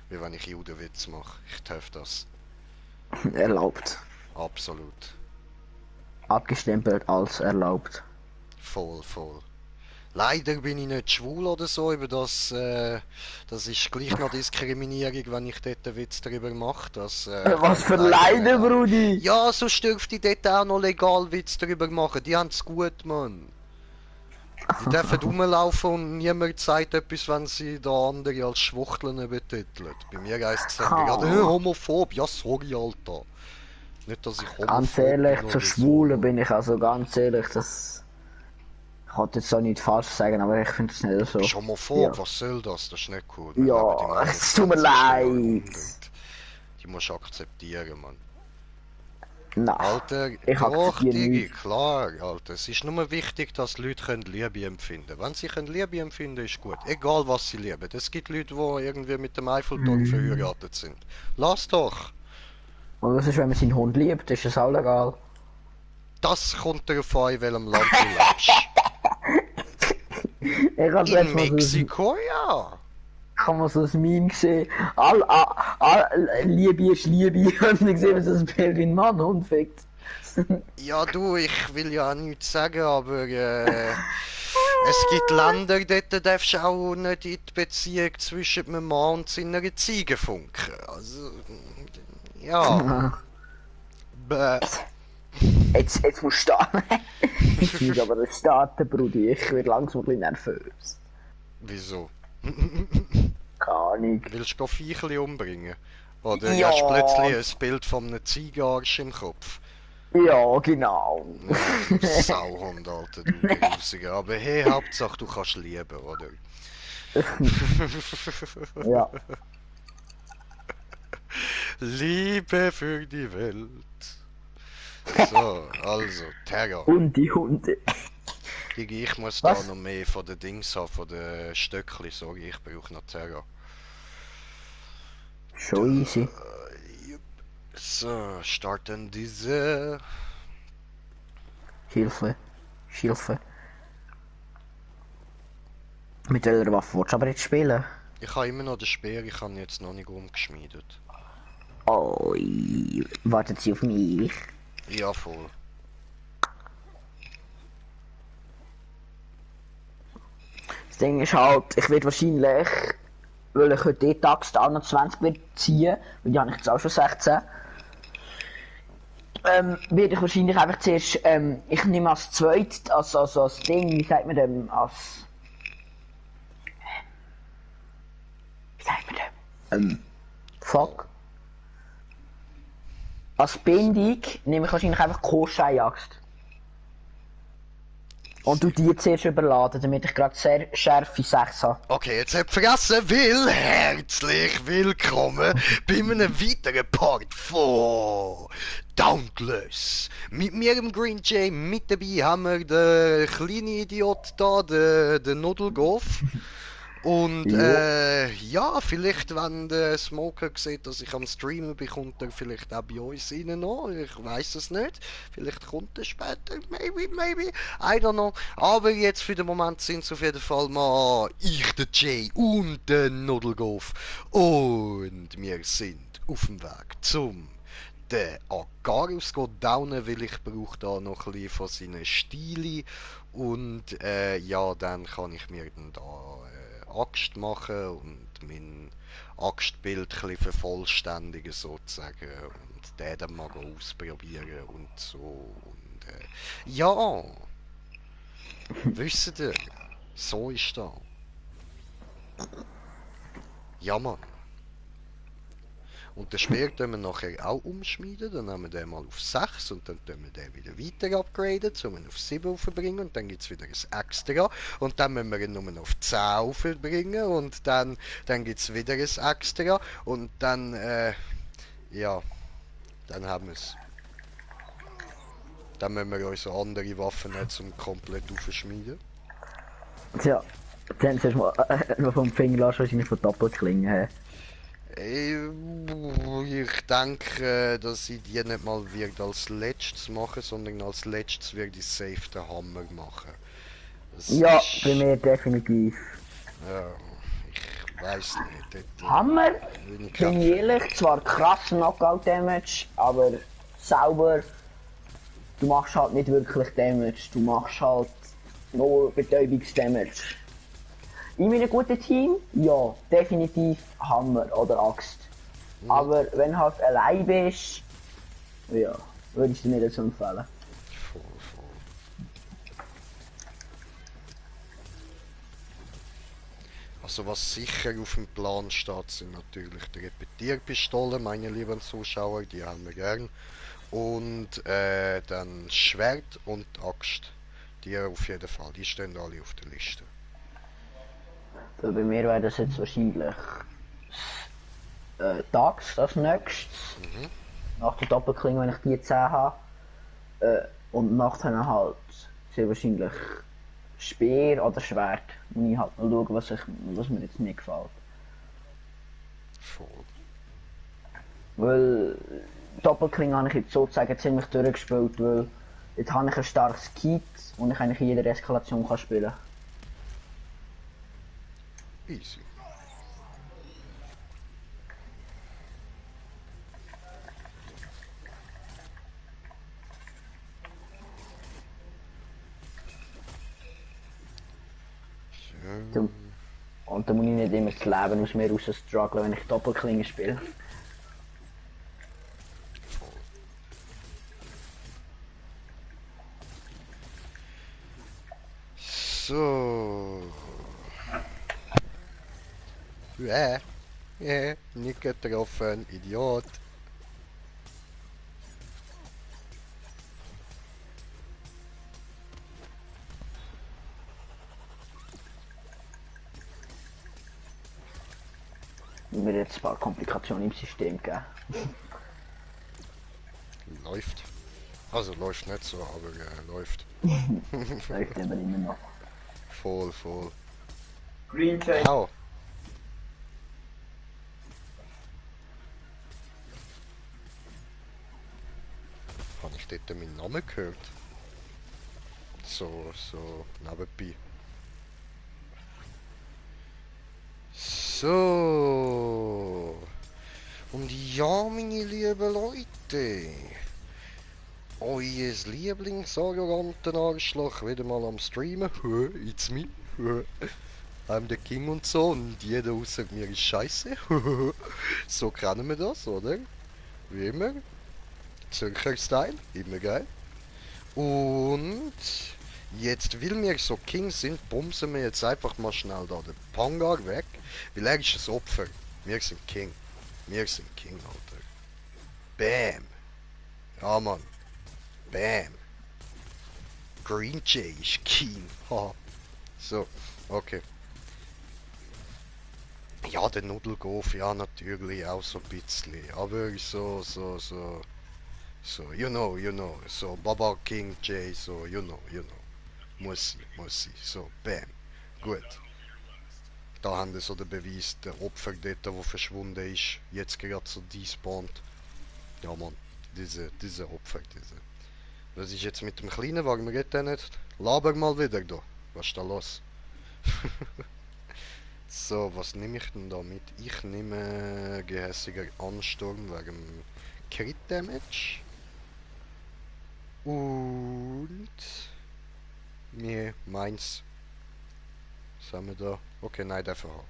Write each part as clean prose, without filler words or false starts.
wie wenn ich Judenwitz mache. Ich darf das. Erlaubt. Absolut. Abgestempelt als erlaubt. Voll, voll. Leider bin ich nicht schwul oder so, über das ist gleich noch Diskriminierung, wenn ich dort einen Witz darüber mache. Das Was kann ich für leider nicht Leiden, haben. Brudi! Ja, sonst dürfte ich dort auch noch legal Witz darüber machen. Die haben es gut, Mann. Die dürfen rumlaufen und niemand sagt etwas, wenn sie da andere als Schwuchteln betiteln. Bei mir heisst es dann gerade, Oh. homophob. Ja, sorry, Alter. Nicht, dass ich Ganz homophob bin ehrlich, zu oder Schwulen so. bin ich also ganz ehrlich, das. Ich wollte jetzt auch nicht falsch sagen, aber ich finde es nicht so. Bist homophob, Ja. was soll das? Das ist nicht cool. Wir leben im Ja, es tut mir 21. leid. Jahrhundert. Die musst du akzeptieren, Mann. Nein, Alter, ich doch, akzeptiere Digi, nichts. klar, Alter. Es ist nur wichtig, dass Leute können Liebe empfinden können. Wenn sie können Liebe empfinden, ist gut. Egal, was sie lieben. Es gibt Leute, die irgendwie mit dem Eiffelturm Mm. verheiratet sind. Lass doch. Und was ist, wenn man seinen Hund liebt? Ist das auch legal? Das kommt darauf an, in welchem Land du lebst. Ich habe In letztes Mal Mexiko, ja. ich hab mal so ein Meme gesehen. Liebe ist Liebe. Und ich sehe, so ein Bild wie ein Mann Hund fickt. Ja, du, ich will ja auch nichts sagen, aber es gibt Länder, dort darfst du auch nicht in die Beziehung zwischen einem Mann und seiner Ziege funken. Also, ja. Bäh. Jetzt musst du starten. Jetzt muss aber starten, Brudi. Ich werde langsam ein bisschen nervös. Wieso? Keine Ahnung. Willst du Viechli umbringen? Oder Ja, hast du plötzlich ein Bild von einem Ziegenarsch im Kopf? ja, genau. Ja, du Sauhund, Alter, du Grusiger. Aber hey, Hauptsache du kannst lieben, oder? Ja. Liebe für die Welt. So, also, Terror. Und die Hunde. Digi, ich muss da Was? noch mehr von den Dings haben, von den Stöckli, sorry, ich brauche noch Terror. Schon easy. Jupp. So, starten diese. Hilfe. Hilfe. Mit welcher Waffe willst du aber jetzt spielen? Ich habe immer noch den Speer, ich habe ihn jetzt noch nicht umgeschmiedet. Oh, wartet sie auf mich? Ja, voll. Das Ding ist halt, ich werde wahrscheinlich, weil ich heute die Tags 21 wird ziehen, und die habe ich jetzt auch schon 16, werde ich wahrscheinlich einfach zuerst, ich nehme als zweit, als Ding, wie sagt man dem, wie sagt man dem? Fuck. Als Bindung nehme ich wahrscheinlich einfach Koschei-Axt. Und du die zuerst überladen, damit ich gerade sehr scharfe 6 habe. Okay, jetzt habt ihr vergessen, will herzlich willkommen bei einem weiteren Part von Dauntless. Mit mir im Green Jay mit dabei haben wir den kleinen Idiot da, den Nudelgolf. Und ja, vielleicht, wenn der Smoker sieht, dass ich am Streamen bin, kommt er vielleicht auch bei uns rein noch. Ich weiß es nicht. Vielleicht kommt er später. Maybe. I don't know. Aber jetzt für den Moment sind es auf jeden Fall mal ich, der Jay und der Nudelgolf. Und wir sind auf dem Weg zum der Agarius geht downen, weil ich brauche da noch ein bisschen von seinen Stilen und ja, dann kann ich mir dann da Axt machen und mein Axtbild ein bisschen vervollständigen sozusagen und den dann mal ausprobieren und so und ja, wisst ihr, so ist das. Ja, Mann. Und den Speer können wir nachher auch umschmieden, dann nehmen wir den mal auf 6 und dann tun wir den wieder weiter upgraden, um ihn auf 7 aufzubringen und dann gibt es wieder ein Extra und dann müssen wir ihn nur auf 10 aufbringen und dann gibt es wieder ein Extra und dann, ja, dann haben wir es. Dann müssen wir unsere andere Waffen nicht zum komplett aufschmieden. Tja, dann zuerst mal noch vom Finger lassen, wahrscheinlich von Doppelklingen. Ich denke, dass ich die nicht mal wird als letztes machen, sondern als letztes werde ich safe den Hammer machen. Das Ja, ist, bei mir definitiv. ja, ich Weiß nicht. Hammer, Bin ich bin ich ehrlich, zwar krass Knockout-Damage, aber sauber, du machst halt nicht wirklich Damage, du machst halt nur Betäubungs-Damage. In meinem guten Team, ja, definitiv Hammer oder Axt. Aber wenn du halt allein bist, ja, würde ich dir nicht so empfehlen. Voll. Also was sicher auf dem Plan steht, sind natürlich die Repetierpistolen, meine lieben Zuschauer, die haben wir gern. Und dann Schwert und Axt. Die auf jeden Fall, die stehen alle auf der Liste. Weil bei mir wäre das jetzt wahrscheinlich Tags als nächstes. Nach der Doppelklinge, wenn ich die 10 habe. Und nachher halt sehr wahrscheinlich Speer oder Schwert. Und ich halt mal schauen, was mir jetzt nicht gefällt. Voll. Weil Doppelklinge habe ich jetzt sozusagen ziemlich durchgespielt, weil jetzt habe ich ein starkes Kit und ich eigentlich in jeder Eskalation kann spielen. Easy. So. Und da muss ich nicht immer das Leben aus mir raus strugglen, wenn ich Doppelklinge spiele. Voll. So. Nicht getroffen, Idiot. Mir jetzt ein paar Komplikationen im System geben. Läuft. Also läuft nicht so, aber läuft. Läuft aber immer noch. Voll. Green Jay. Au. Habe ich dort meinen Namen gehört? So nebenbei. So. Und ja, meine lieben Leute. Euer Lieblingsarroganten-Arschloch wieder mal am Streamen. It's me. I'm the King und so. Und jeder außer mir ist scheiße. So kennen wir das, oder? Wie immer. Zürcher Style. Immer geil. Und jetzt, weil wir so King sind, bumsen wir jetzt einfach mal schnell da den Pangar weg. Weil er ist ein Opfer. Wir sind King. Wir sind King, Alter. Bam. Ja, Mann. Bam. Green Jay ist King. Haha. So, okay. Ja, der Nudelgolf, ja, natürlich auch so ein bisschen. Aber so, you know. So, Baba King Jay, so, you know. Muss sie. So, bam. Gut. Da haben wir so den Beweis, der Opfer dort, der verschwunden ist, jetzt gerade so despawnt. Ja, Mann. Diese Opfer. Was ist jetzt mit dem Kleinen? Warum geht der nicht? Laber mal wieder da. Was ist da los? So, was nehme ich denn da mit? Ich nehme gehässiger Ansturm wegen Crit Damage. Und mir meins. Was haben wir da? Okay, nein, der verhauen.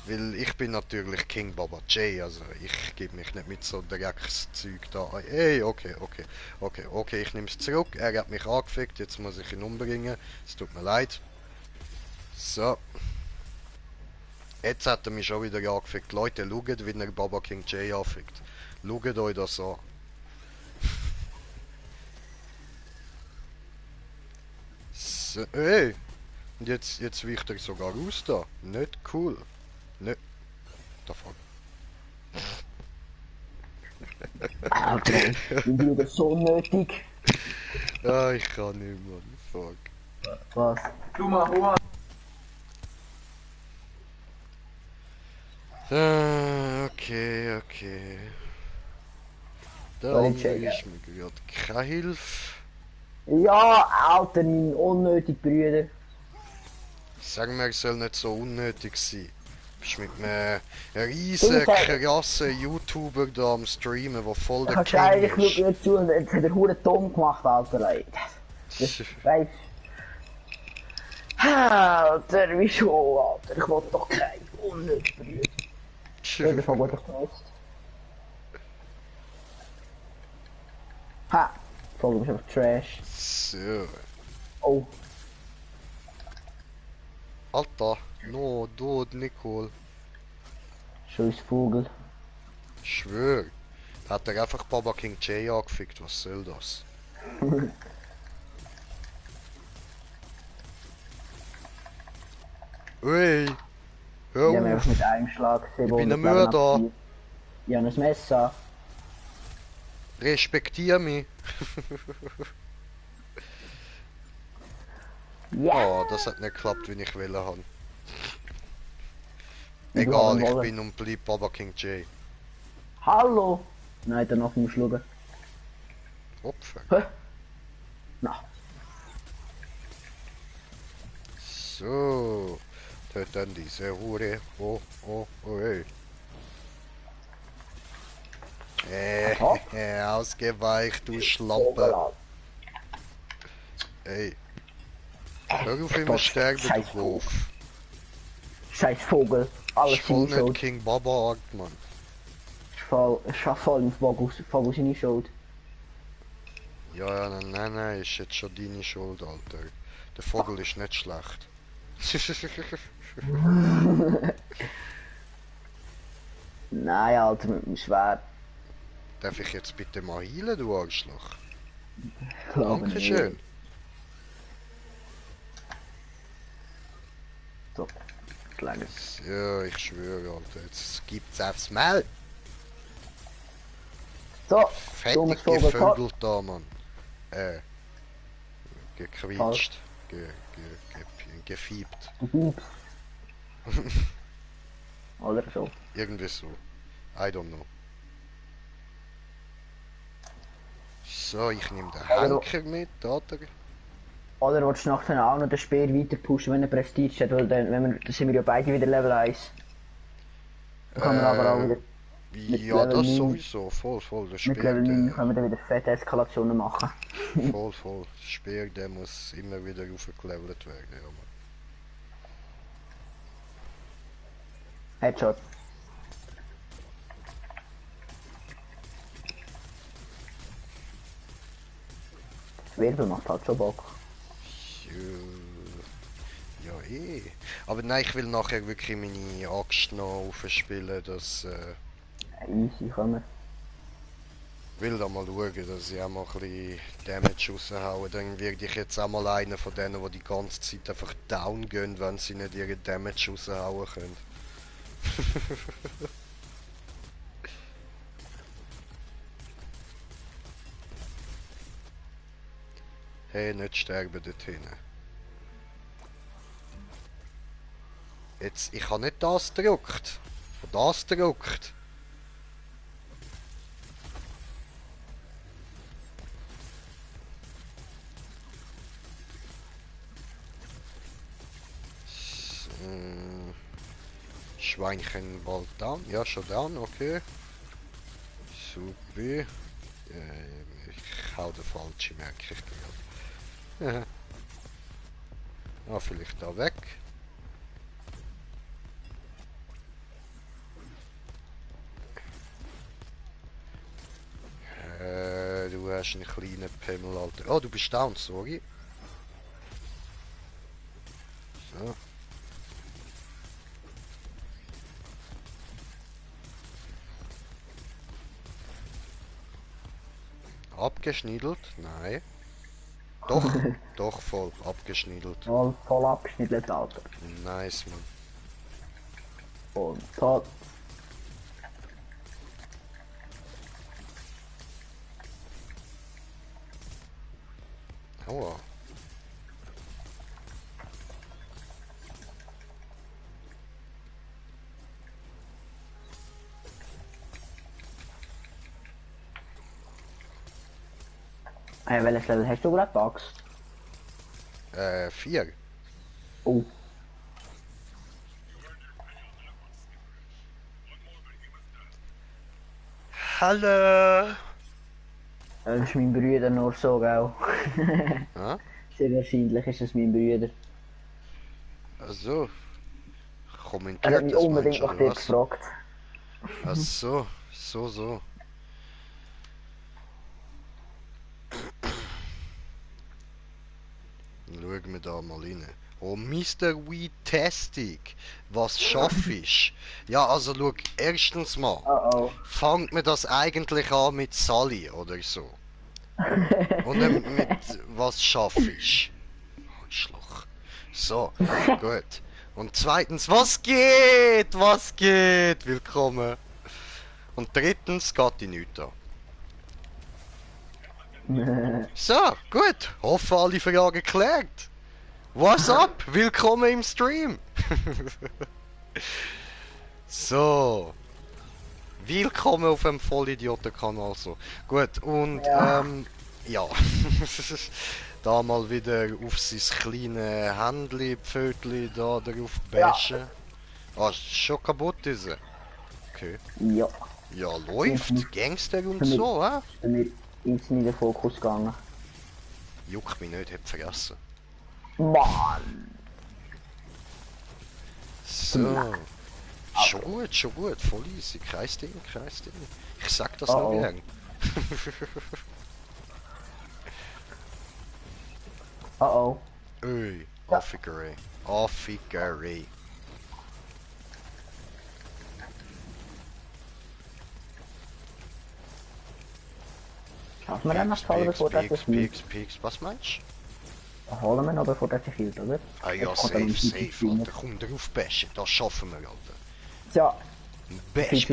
Weil ich bin natürlich King Baba J, also ich gebe mich nicht mit so Dreckszeug da ein. Ey, okay, ich nehme es zurück. Er hat mich angefickt, jetzt muss ich ihn umbringen. Es tut mir leid. So. Jetzt hat er mich schon wieder angefickt. Leute, schaut, wie er Baba King J anfickt. Schaut euch das an. So, ey! Und jetzt weicht er sogar raus da. Nicht cool. Nicht. Davon. Alter, ich bin das so nötig. Ah, ich kann nicht, Mann. Fuck. Was? Du mal Juan. Okay. Da Soll ich ist checken? mir gerade keine Hilfe. Ja, Alter, mein unnötig Brüder. Sag mir, es soll nicht so unnötig sein. Du bist mit einem riesen, Ding ist halt- krassen YouTuber da am Streamen, der voll der Kannst du King eigentlich ist. schauen zu und jetzt hat er hure dumm gemacht, Alter. Ey. Das weißt Alter, wieso, Alter? Ich will doch kein unnötig Brüder. Jeder von guter Post. Ha! Vogel ist einfach Trash. So. Oh, Alter, no, dod, Nicole. scheiß Vogel. Ich schwör. Hat er einfach Baba King J angefickt, was soll das? Ui! Ich habe Hör einfach mit auf! einem Schlag Ich bin 700 ein Leben Mörder! abgeführt. Ich habe ein Messer. Respektier mich! Ja! Oh, das hat nicht geklappt, wie ich wollte haben. Du Egal, hast ich einen bin und bleib Baba King J. Hallo! Nein, danach muss ich schauen. Opfer. Hä? Na, So. Töt dann diese Hure. Oh, oh, oh, ey. Aha. Ausgeweicht, du Vogel, Schlampe. Alter. Ey. Hör auf immer sterben, du Scheiß Vogel. Wurf. Scheiß Vogel. Alles Ich voll seine Schuld. nicht King Baba Art, Mann. Ich schaff voll auf Vogel seine Schuld. Ja, nein, ist jetzt schon deine Schuld, Alter. Der Vogel ist nicht schlecht. Nein, Alter, mit dem Schwert. Darf ich jetzt bitte mal heilen, du Arschloch? Ich glaube Dankeschön. nicht. So, lange. Ja, ich schwöre, Alter. Jetzt gibt's aufs Maul. So, Fettig dummes Vogel. gevögelt da, Mann. Gequietscht. Gefiebt. Oder so. Irgendwie so. I don't know. So, ich nehme den Also- Henker mit, oder? Oder willst du nachher auch noch den Speer weiter pushen, wenn er Prestige hat, weil dann, dann sind wir ja beide wieder Level 1. Dann können wir aber auch wieder, mit Ja, Level das 9. sowieso. Voll, der mit Speer, Level 9 der, können wir dann wieder fette Eskalationen machen. voll. Der Speer, der muss immer wieder aufgelevelt werden, ja, Mann. Headshot. Das Wirbel macht halt schon Bock. Ja, Aber nein, ich will nachher wirklich meine Axt noch aufspielen, dass Easy können will da mal schauen, dass ich auch mal ein bisschen Damage raushaue. Dann werde ich jetzt auch mal einer von denen, die die ganze Zeit einfach down gehen, wenn sie nicht ihren Damage raushauen können. Hey, nicht sterben dort hinten. Jetzt, ich habe nicht das gedrückt. Ich habe das gedrückt. Schweinchen bald down. Ja, schon down, okay. Super. Ich hau den falschen, merke ich gerade. Ah, vielleicht da weg. Du hast einen kleinen Pimmel, Alter. Oh, du bist down, sorry. So. Abgeschniedelt? Nein. Doch, doch voll abgeschniedelt. Voll abgeschnitten, Alter. Nice, man. Und tot. Aua. Welches Level hast du gerade, Bugs? 4. Oh. Hallo! Das ist mein Bruder nur so, gell? Ah? Sehr wahrscheinlich ist es mein Bruder. Also, Er hat kommentiert mich das unbedingt meinst du, nach oder dir was? gefragt. Ach so, so. Dann schauen wir da mal rein. Oh, Mr. Weetastic, was schaff ich? Ja, also schau, erstens mal, Oh fängt mir das eigentlich an mit Sally oder so? Und dann mit was schaffe ich? Arschloch. So, gut. Und zweitens, was geht? Was geht? Willkommen. Und drittens, geht die nichts an. oh. So, gut. Hoffe, alle Fragen geklärt. What's up? Willkommen im Stream. So. Willkommen auf dem Vollidioten-Kanal. So. Gut, und Ja. ja. Da mal wieder auf sein kleines Händchen, Pfötchen da drauf bashen. Ah, schon kaputt ist er. Okay. Ja. Ja, läuft. Gangster und Damit- so, hä? Damit ist nicht der Fokus gegangen. Juckt mich nicht, hab vergessen. Mann! So. Schon gut, voll easy. Kein Ding. Ich sag das noch Oh. gern. Oh. Ui, Ja. Affigerei. Schaffen wir dann noch voll, bevor das sich hielt? Pigs. Was meinst Holen wir noch, bevor das sich hielt, oder? du? Ah ja, Jetzt kommt er safe, mit Alter. Komm drauf bashen, das schaffen wir, Alter. Ja. Bash.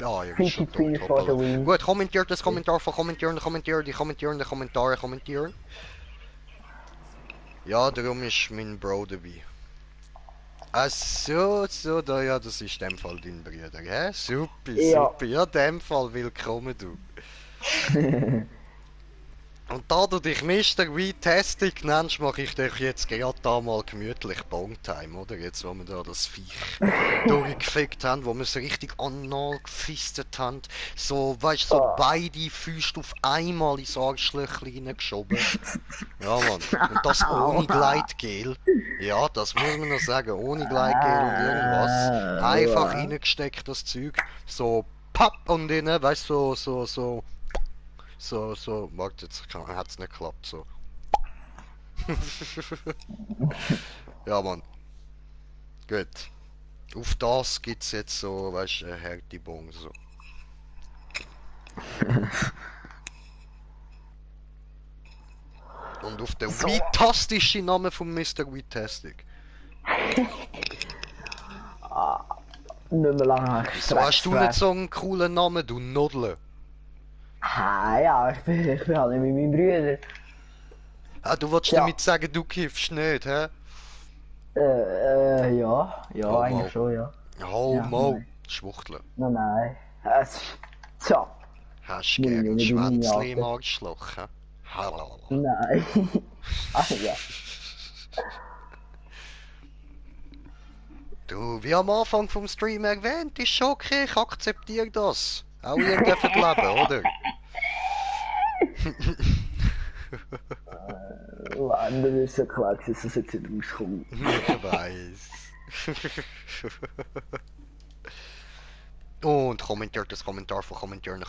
Ah, ja, ist schon tot. Hoppala. Gut, kommentiert das Kommentar von die Kommentare. Ja, darum ist mein Bro dabei. Ah, so, da, ja, das ist in dem Fall dein Bruder, hä? Super. Ja, in dem Fall willkommen, du. Und da du dich Mr. Weetastic nennst, mache ich dich jetzt gerade da mal gemütlich Bongtime, oder? Jetzt, wo wir da das Viech durchgefickt haben, wo wir es richtig anal gefistet haben. So, weißt du, so beide Füße auf einmal ins Arschlöchchen hineingeschoben. Ja, Mann. Und das ohne Gleitgel. Ja, das muss man noch sagen. Ohne Gleitgel und irgendwas. Einfach reingesteckt, das Zeug. So, papp und innen, weißt du, so. Warte, jetzt hat's nicht geklappt, so. Ja, Mann. Gut. Auf das gibt's jetzt so, weißt du, Härtebong, so. Und auf den weetastischen Namen von Mr. Weetastic. Nicht mehr lange Wieso hast du nicht so einen coolen Namen, du Nodle? Ah ja, ich bin halt nicht mit meinem Bruder. Ah, du wolltest Ja. damit sagen, du kiffst nicht, hä? Ja. Ja, Oh, eigentlich Mo. schon, ja. Homo. nein. Schwuchtel. Nein. Tja. Hast du Nee, gern ein nee, nee, Schwänzli im nee, Arschloch, hä? Halala. Nein. Ah ja. Du, wie am Anfang vom Stream erwähnt, ist schon okay, ich akzeptiere das. Auch ihr dürft leben, oder? Mann, das ist so klar, dass es jetzt nicht rauskommt. Ich weiß. Und kommentiert das Kommentar von kommentieren.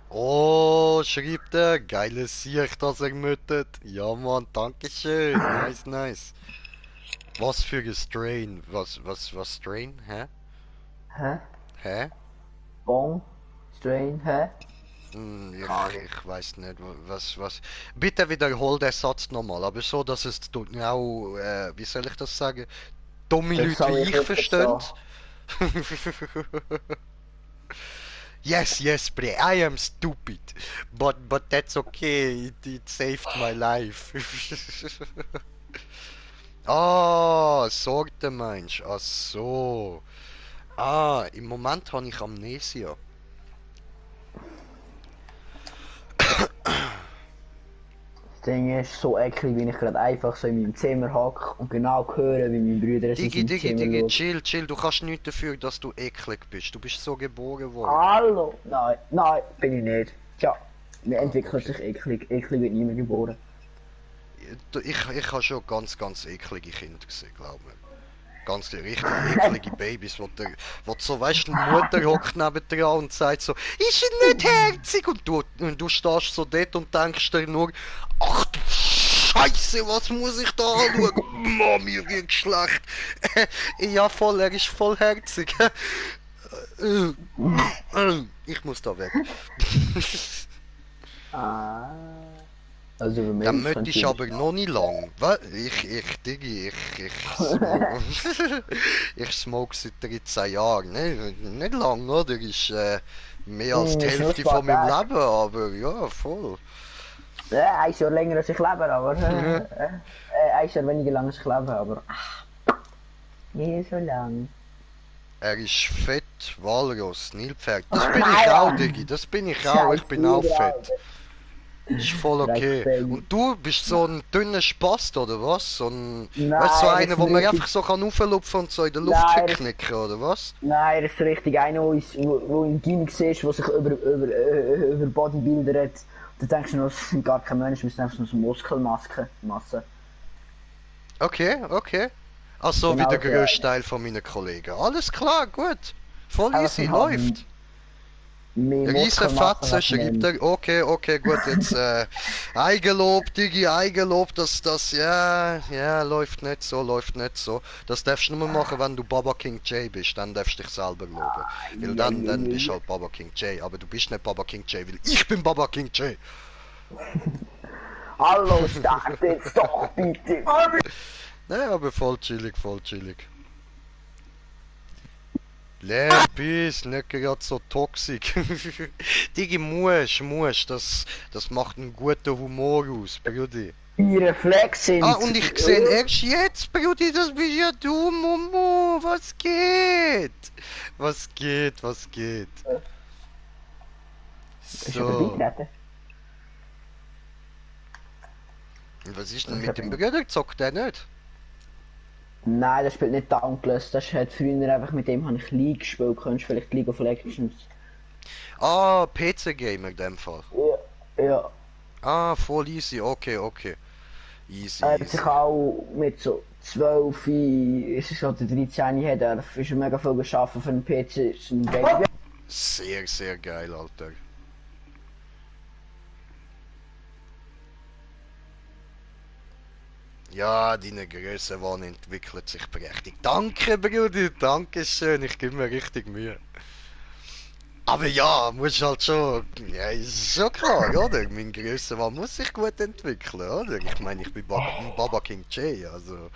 Oh, schreibt er, geiles Sicht, dass er müttet. Ja, Mann, dankeschön. Nice. Was für ein Strain? Was Strain? Hä? Bong? Strain, hä? Ja, ich weiß nicht, was. Bitte wiederhol den Satz nochmal, aber so, dass es genau, wie soll ich das sagen? Dumme Das Leute soll wie ich ich nicht verstehen. Yes, bre, I am stupid, but that's okay. It saved my life. Ah, Sorte meinst du? Ach so. Ah, im Moment habe ich Amnesia. Ding ist so eklig, wie ich gerade einfach so in meinem Zimmer hocke und genau höre, wie mein Bruder es in Digi, seinem Digi, Zimmer Digi, schaut. chill, chill, du kannst nichts dafür, dass du eklig bist. Du bist so geboren worden. Hallo! Nein, nein, bin ich nicht. Tja, wir Ah, entwickeln okay. sich eklig. Eklig wird niemand geboren. Ich habe schon ganz eklige Kinder gesehen, glaub mir. Ganz richtig eklige Babys, wo du so, weißt du, die Mutter hockt neben dir und sagt so, ist er nicht herzig? Und du stehst so dort und denkst dir nur, ach du Scheiße, was muss ich da anschauen? Mami, mir wird schlecht. Ja, voll, er ist voll herzig. Ich muss da weg. Ah. Also über Dann mich möchte könnt ich ihr aber noch nicht lang. Digi, ich smoke seit 13 Jahren. Ne? Nicht lang, oder? Ist mehr als die ist nur ein Hälfte paar von meinem Tage. Leben, aber ja, voll. Ja, 1 Jahr länger als ich lebe, aber 1 Jahr weniger lang als ich lebe, aber nie so lang. Er ist fett, Walross, Nilpferd. Das bin ich auch, Nein! Digi, das bin ich auch. Ich Scheiß bin auch Bruder, fett. Alter. Ist voll okay. Drecksbaby. Und du bist so ein dünner Spast, oder was? So ein, weißt du, so Nein, das einer, ist wo man richtig. einfach so kann auflupfen und so in der Luft Nein, verknicken, oder was? Nein, das ist richtig einer, wo im Gimmick siehst, der sich über Bodybuilder hat. Da denkst du noch, das sind gar kein Mensch, wir sind einfach nur so Muskelmasse. Okay, okay. Also wie Genau der so grösste einer. Teil von meinen Kollegen. Alles klar, gut. Voll Aber easy, sie haben läuft. mehr Riesen Muskelmasse Fetzen, als schreibt Mensch. er. Okay, okay, gut, jetzt Eigenlob, Digi, Eigenlob, ja, läuft nicht so, läuft nicht so. Das darfst du nur machen, wenn du Baba King J bist, dann darfst du dich selber loben. Weil Ja, dann bist du halt Baba King J, aber du bist nicht Baba King J, weil ich bin Baba King J. Hallo, start jetzt doch bitte! Naja, aber voll chillig, voll chillig. Lepis, nicht gerade so toxisch. Digi, das macht einen guten Humor aus, Brudi. Die Reflex Ah, sind. und ich sehe erst jetzt, Brudi, das bist ja du, Momo, was geht? Was geht, was geht? Ist aber So, beitreten? und was ist denn mit dem Bruder? Zockt der nicht? Nein, das spielt nicht Dauntless. Das hat früher einfach mit dem habe ich League gespielt. Kennst du vielleicht League of Legends? Ah, PC-Gamer in dem Fall. Ja. Ja. Ah, voll easy, okay, okay. Easy, Er hat sich easy. auch mit so 12, ist es oder 13 hat er ist er mega viel geschafft für einen PC. Ist ein Baby. Sehr, sehr geil, Alter. Ja, deine Grössenwahn entwickelt sich prächtig. Danke, Brudi, danke schön, ich gebe mir richtig Mühe. Aber ja, muss halt schon, ja, ist schon klar, oder? Mein Grössenwahn muss sich gut entwickeln, oder? Ich meine, ich bin Baba King J, also...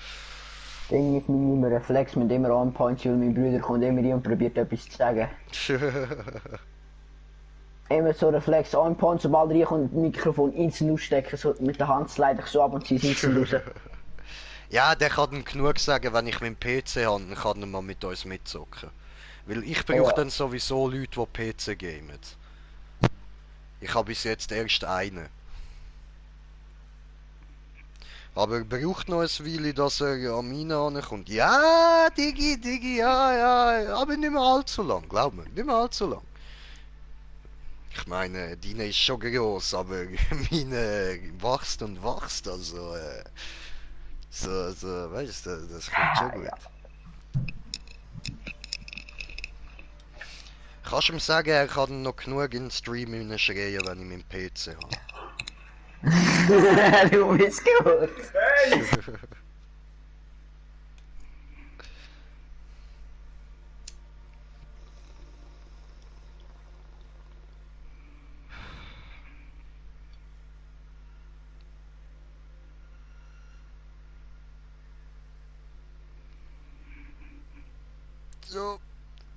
Ding ist mit meinem Reflex mit immer on-point, weil mein Bruder kommt immer rein und probiert etwas zu sagen. Immer so Reflex on-point, sobald er reinkommt, Mikrofon ins ausstecken, so mit der Hand slide ich so ab und ziehe es raus. Ja, der kann ihm genug sagen, wenn ich meinen PC habe, dann kann er mal mit uns mitzocken. Weil ich brauche Ja. dann sowieso Leute, die PC gamen. Ich habe bis jetzt erst einen. Aber er braucht noch ein Weile, dass er an meine ankommt. Ja, Digi, ja, aber nicht mehr allzu lang, glaub mir, nicht mehr allzu lang. Ich meine, deine ist schon groß, aber meine wächst und wächst, also weißt du, das kommt schon gut. Ja. Kannst du ihm sagen, er kann noch genug in den Stream schreien, wenn ich meinen PC Du bist gut. Hey! habe? So,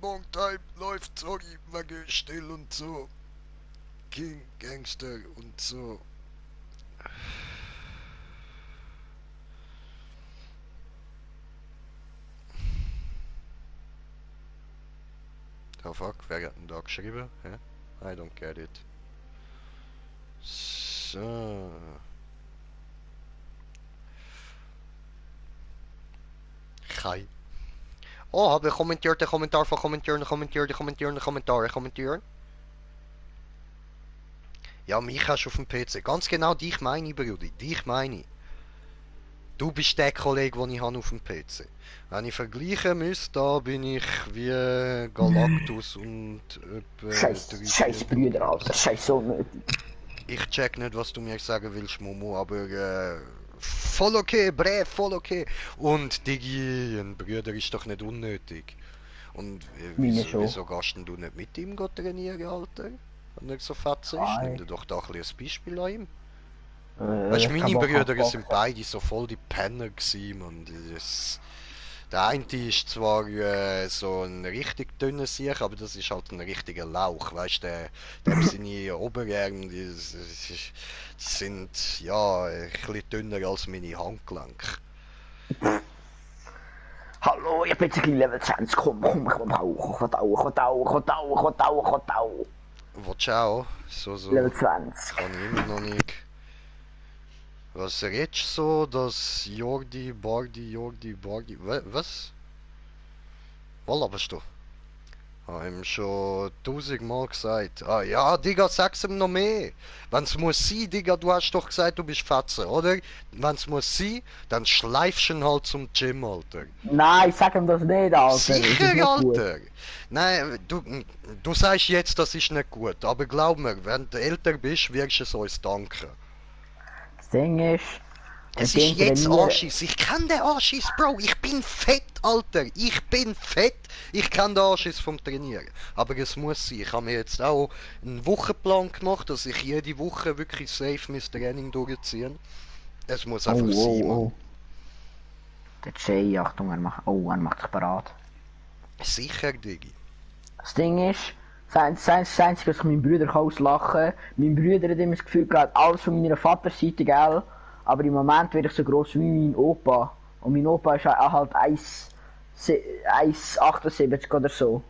Long Time läuft, sorry, wegen still und so. King, Gangster und so. Oh fuck, wer hat denn da geschrieben? Hä? I don't get it. So. Kai. Oh, habe kommentiert den Kommentar von kommentieren. Ja, mich hast du auf dem PC. Ganz genau dich meine ich, Brudi. Dich meine ich. Du bist der Kollege, den ich habe auf dem PC. Wenn ich vergleichen müsste, da bin ich wie Galactus und Scheiß Brüder, Alter. Scheiß so nötig. Ich check nicht, was du mir sagen willst, Momo, aber voll okay, voll okay. Und Digi, ein Brüder ist doch nicht unnötig. Und wieso gehst du nicht mit ihm trainieren, Alter? Wenn er so fett ist, nimm dir doch da ein Beispiel an ihm. Weißt du, meine Brüder sind beide so voll die Penner gewesen, und der eine ist zwar so ein richtig dünner Sieg, aber das ist halt ein richtiger Lauch, weißt du, dem seine Oberarme, die sind ja ein bisschen dünner als meine Handgelenke. Hallo, ich bin jetzt ein Level 20, komm, ich will auch. Willst du auch? So. Level 20. Kann ich immer noch nicht. Was redest du so, dass Jordi, Bardi, was? Was laberst du? Hab ihm schon 1000-mal gesagt. Ah ja, Digga, sag's ihm noch mehr. Wenn's muss sein, Digga, du hast doch gesagt, du bist Fetzer, oder? Wenn's muss sein, dann schleifst du ihn halt zum Gym, Alter. Nein, sag ihm das nicht, Alter. Sicher, Alter. Nein, du sagst jetzt, das ist nicht gut, aber glaub mir, wenn du älter bist, wirst du es uns danken. Das Ding ist... Es ist jetzt Arschis. Ich kenn den Arschis, Bro. Ich bin fett, Alter. Ich bin fett. Ich kenn den Arschis vom Trainieren. Aber es muss sein. Ich habe mir jetzt auch einen Wochenplan gemacht, dass ich jede Woche wirklich safe mein Training durchziehen. Es muss einfach sein, Mann. Der Jay, Achtung, er macht sich parat. Sicher, Digi. Das Ding ist, das Einzige, was ich meinem Bruder auslachen kann, mein Bruder hat immer das Gefühl gehabt, alles von meiner Vaterseite, gell? Aber im Moment werde ich so groß wie mein Opa. Und mein Opa ist halt 1,78 oder so.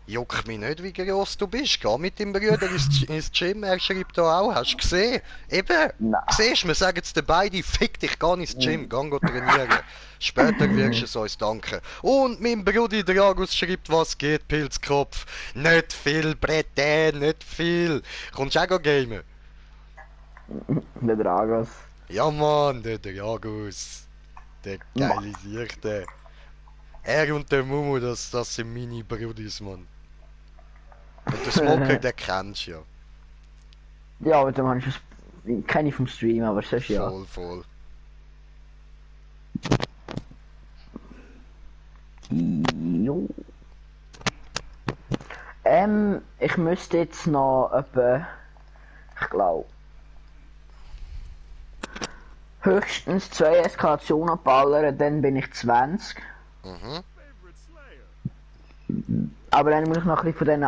Juckt mich nicht, wie groß du bist. Geh mit deinem Bruder ins Gym, er schreibt da auch. Hast du gesehen? Eben. Nein. Siehst du, wir sagen es dir beide, fick dich, geh ins Gym, geh trainieren. Später wirst du es uns danken. Und mein Bruder Dragus schreibt, was geht, Pilzkopf. Nicht viel, Brette, nicht viel. Kommst du auch gamen? Der Dragos. Ja Mann, der Dragus. Der geile Sichte. Er und der Mumu, das sind meine Brudis, Mann. Und der Smoker, den kennst du ja. Ja, aber den kenne ich vom Stream, aber sonst ja. Voll. Jo. Ich müsste jetzt noch etwa, ich glaube, höchstens 2 Eskalationen ballern, dann bin ich 20. Mhm. Aber dann muss ich noch ein bisschen von diesen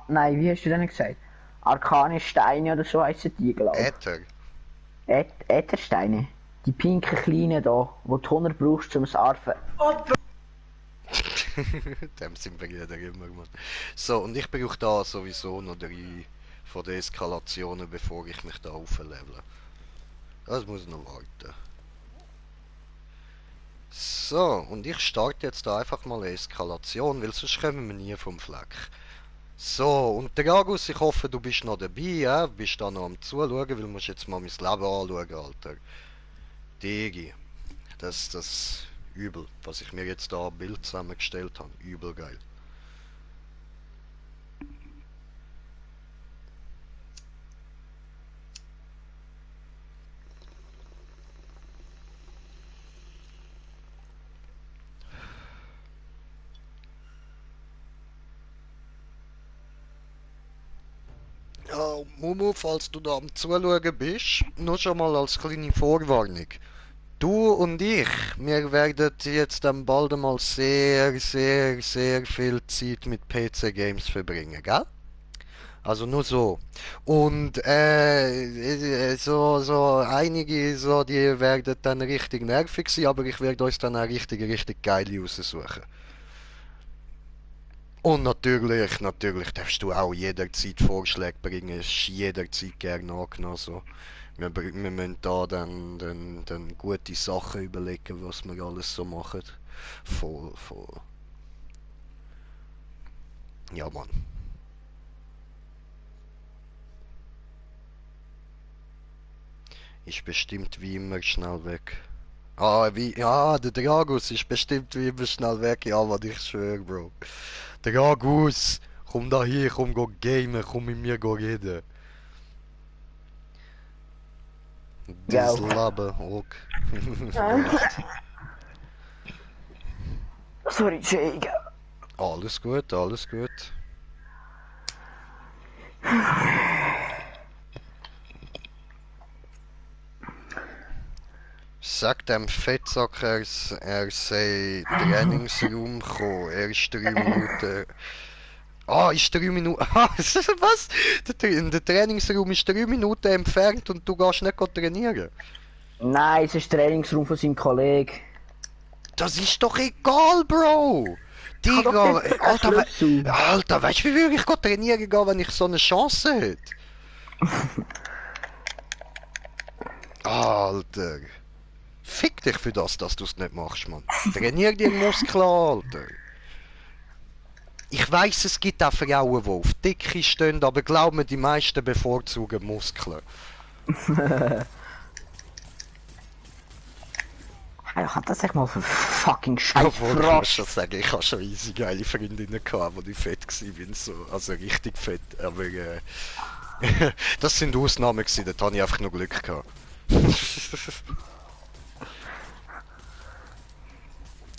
nein, wie hast du denn gesagt? Arkane-Steine oder so heissen die, glaube ich. Äthersteine. Die pinken kleinen da, wo du 100 brauchst, um es arfen. Dem sind wir jeder immer, Mann. So, und ich brauche da sowieso noch 3 von den Eskalationen, bevor ich mich da auflevele. Das muss noch warten. So, und ich starte jetzt da einfach mal eine Eskalation, weil sonst kommen wir nie vom Fleck. So, und Dragus, ich hoffe, du bist noch dabei, ja? Bist da noch am Zuschauen, weil du musst jetzt mal mein Leben anschauen, Alter. Digi, das übel, was ich mir jetzt da ein Bild zusammengestellt habe. Übel geil. Ja, Mumu, falls du da am Zuschauen bist, nur schon mal als kleine Vorwarnung. Du und ich, wir werden jetzt dann bald einmal sehr viel Zeit mit PC-Games verbringen, gell? Also nur so. Und so einige, so, die werden dann richtig nervig sein, aber ich werde uns dann auch richtig geile raussuchen. Und natürlich darfst du auch jederzeit Vorschläge bringen, ist jederzeit gerne angenommen. So. Wir müssen da dann gute Sachen überlegen, was wir alles so machen. Voll, voll. Ja, Mann. Ist bestimmt wie immer schnell weg. Ja, der Dragus ist bestimmt wie immer schnell weg. Ja, Mann, ich schwöre, Bro. Dragus, komm da hier, komm go gamen, komm mit mir go reden. Ja. Das Laben, ok. Sorry, Jake. Alles gut, alles gut. Sag dem Fettsack, er sei Trainingsraum gekommen. Er ist 3 Minuten. Ah, ist 3 Minuten. Ah, was? Der Trainingsraum ist 3 Minuten entfernt und du gehst nicht trainieren. Nein, es ist der Trainingsraum von seinem Kollegen. Das ist doch egal, Bro! Digga, Alter, weißt du, wie würde ich trainieren gehen, wenn ich so eine Chance hätte? Alter. Fick dich für das, dass du es nicht machst, Mann. Trainier dir Muskeln, Alter. Ich weiss, es gibt auch Frauen, die auf Dicke stehen, aber glaub mir, die meisten bevorzugen Muskeln. Was hat das echt mal für fucking Obwohl, ich muss Scheiß schon sagen, ich habe schon easy geile Freundinnen gehabt, die fett waren, so, also richtig fett, aber das sind Ausnahmen gewesen, dort habe ich einfach nur Glück gehabt.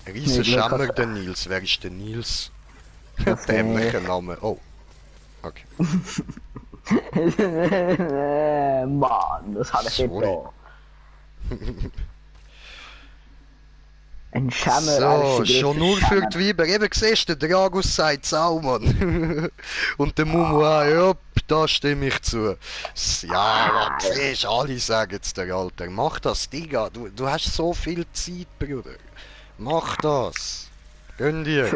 Riesen Schämmer, der Nils, wer ist der Nils? Dämlicher Name, oh. Okay. Mann, das hat ich nicht Sorry. Ein Schämmer. So, schon nur für die Weiber. Eben siehst du, der Dragus sagt es auch, Mann. Und der Mumu auch, ja, da stimme ich zu. Ja, man, siehst alle sagen es dir, Alter. Mach das, Digga. Du hast so viel Zeit, Bruder. Mach das. Gönn dir.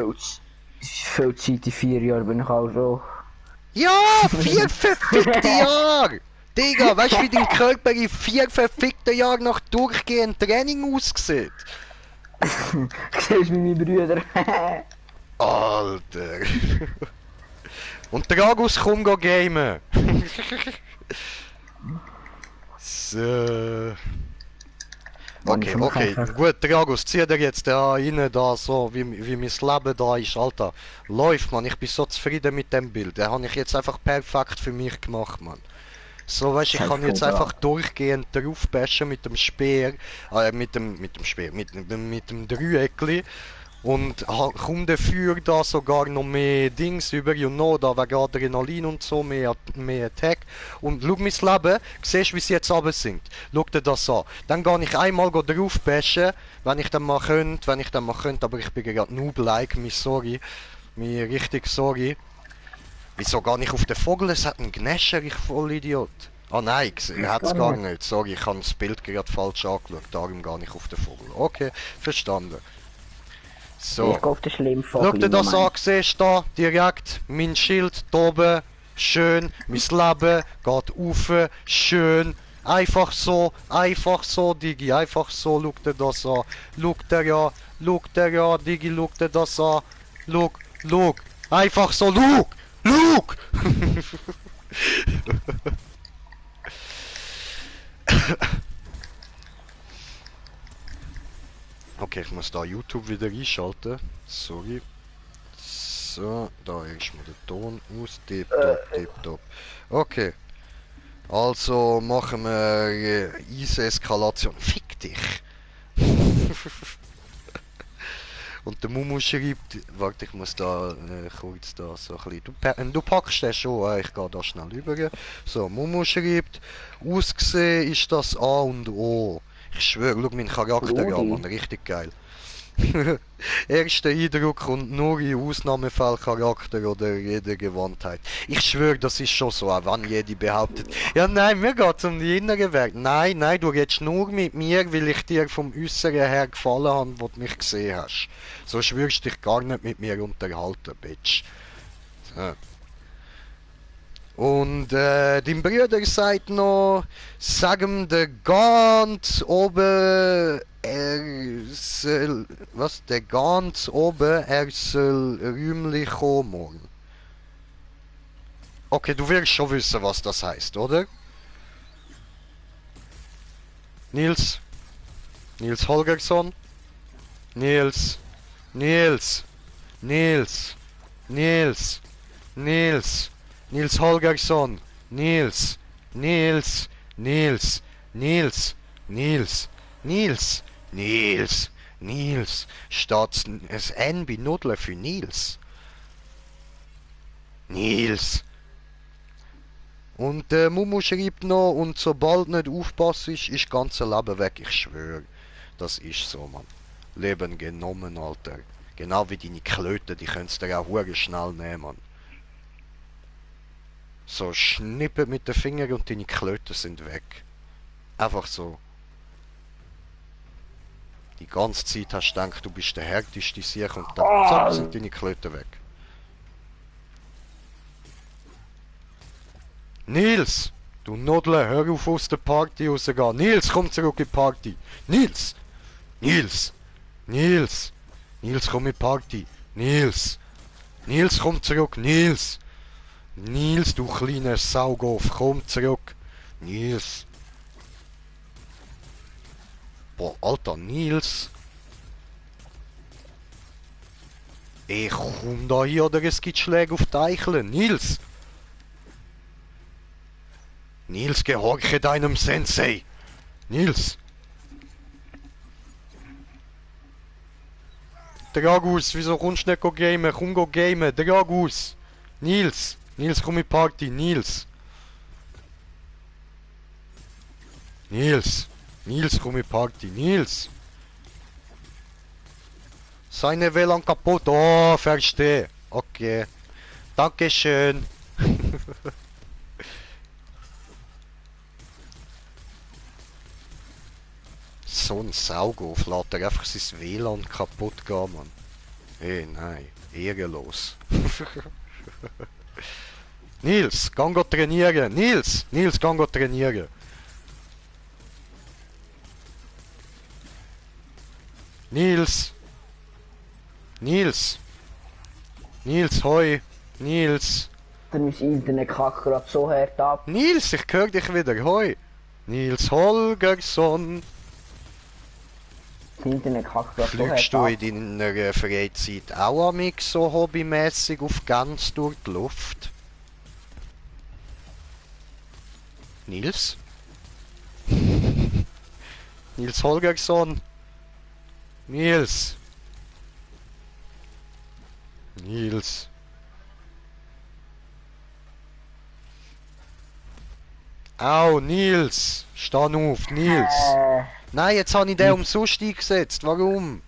Viel Zeit, in 4 Jahren bin ich auch so. Ja, 4 verfickte Jahre! Digga, weißt du, wie dein Körper in 4 verfickten Jahren nach durchgehend Training aussieht? Siehst du meine Brüder? Alter. Und Dragus, komm go gamen. So. Okay, gut, Dragus, zieh dir jetzt da rein, da so, wie mein Leben da ist, Alter. Läuft, man, ich bin so zufrieden mit dem Bild. Den habe ich jetzt einfach perfekt für mich gemacht, man. So, weißt du, ich kann jetzt einfach durchgehend drauf bashen mit dem Speer, mit dem Dreieckli und komm dafür da sogar noch mehr Dings über da wegen Adrenalin und so, mehr Attack. Und schau mein Leben, siehst du, wie es jetzt runter sinkt. Schau dir das an. Dann gehe ich einmal drauf bashen, wenn ich dann mal könnte, aber ich bin gerade noob-like, mir richtig sorry. Wieso gar nicht auf den Vogel? Es hat einen Gnäscher, ich Vollidiot. Ah nein, er hat es gar nicht. Sorry, ich habe das Bild gerade falsch angeschaut. Darum gar nicht auf den Vogel. Okay, verstanden. So. Ich gehe auf den Schlimmvogel. Schau dir das an, siehst du da, direkt, mein Schild da oben. Schön, mein Leben geht rauf, schön. Einfach so, Digi, einfach so, schau dir das an. Schau dir an, Digi, schau dir das an. Schau, einfach so, schau! Luke! Okay, ich muss da YouTube wieder einschalten. Sorry. So, da ist mal der Ton aus. Tipptopp. Okay. Also machen wir Eis-Eskalation. Fick dich! Und der Mumu schreibt, warte, ich muss da kurz da so ein bisschen, du packst den schon, ich gehe da schnell rüber. So, Mumu schreibt, ausgesehen ist das A und O. Ich schwöre, schau meinen Charakter an, Mann, richtig geil. Erster Eindruck kommt nur in Ausnahmefall Charakter oder Redegewandtheit. Ich schwöre, das ist schon so, auch wenn jede behauptet, ja nein, mir geht's um die innere Welt. Nein, nein, du redest nur mit mir, weil ich dir vom Äußeren her gefallen habe, wo du mich gesehen hast. So schwörst du dich gar nicht mit mir unterhalten, Bitch. So. Und dein Bruder sagt noch, sag ihm der ganz oben, der ganz oben, er soll räumlich kommen. Okay, du wirst schon wissen, was das heißt, oder? Nils? Nils Holgersson? Nils? Nils? Nils? Nils? Nils? Nils Holgersson, Nils, Nils, Nils, Nils, Nils, Nils, Nils, Nils, steht es N bei Nudeln für Nils. Nils. Und Mumu schreibt noch, und sobald nicht aufpasst ist ganze Leben weg, ich schwöre. Das ist so, Mann. Leben genommen, Alter. Genau wie deine Klöten, die könntest du auch hure schnell nehmen, Mann. So schnippen mit den Fingern und deine Klöten sind weg. Einfach so. Die ganze Zeit hast du gedacht, du bist der härteste Sieg und dann zack, sind deine Klöten weg. Nils! Du Nudle, hör auf aus der Party rauszugehen. Nils, komm zurück in die Party. Nils! Nils! Nils! Nils, komm in die Party. Nils! Nils, komm zurück. Nils! Nils, du kleiner Saugoff, komm zurück. Nils. Boah, Alter, Nils. Ich komm da hier oder es gibt Schläge auf die Eicheln. Nils. Nils, gehorche deinem Sensei. Nils. Dragus, wieso kommst du nicht gamen? Komm go gamen, Dragus. Nils. Nils, komm in die Party, Nils. Nils. Nils, komm in die Party, Nils. Seine WLAN kaputt. Oh, verstehe. Okay. Dankeschön. So ein Saugoff lässt er einfach sein WLAN kaputt gehen, Mann. Hey, nein. Ehrenlos. Nils, gang go trainieren. Nils, Nils, gang go trainieren. Nils. Nils. Nils, hoi. Nils. Dann ist Internet kackt gerade so hart ab. Nils, ich höre dich wieder. Hoi. Nils Holgersson. Das Internet kackt gerade so hart Fliegst du ab. in deiner Freizeit auch amig so hobbymäßig auf ganz durch die Luft? Nils? Nils Holgersson? Nils? Nils? Au, Nils! Steh auf, Nils! Nein, jetzt habe ich den umsonst eingesetzt. Warum?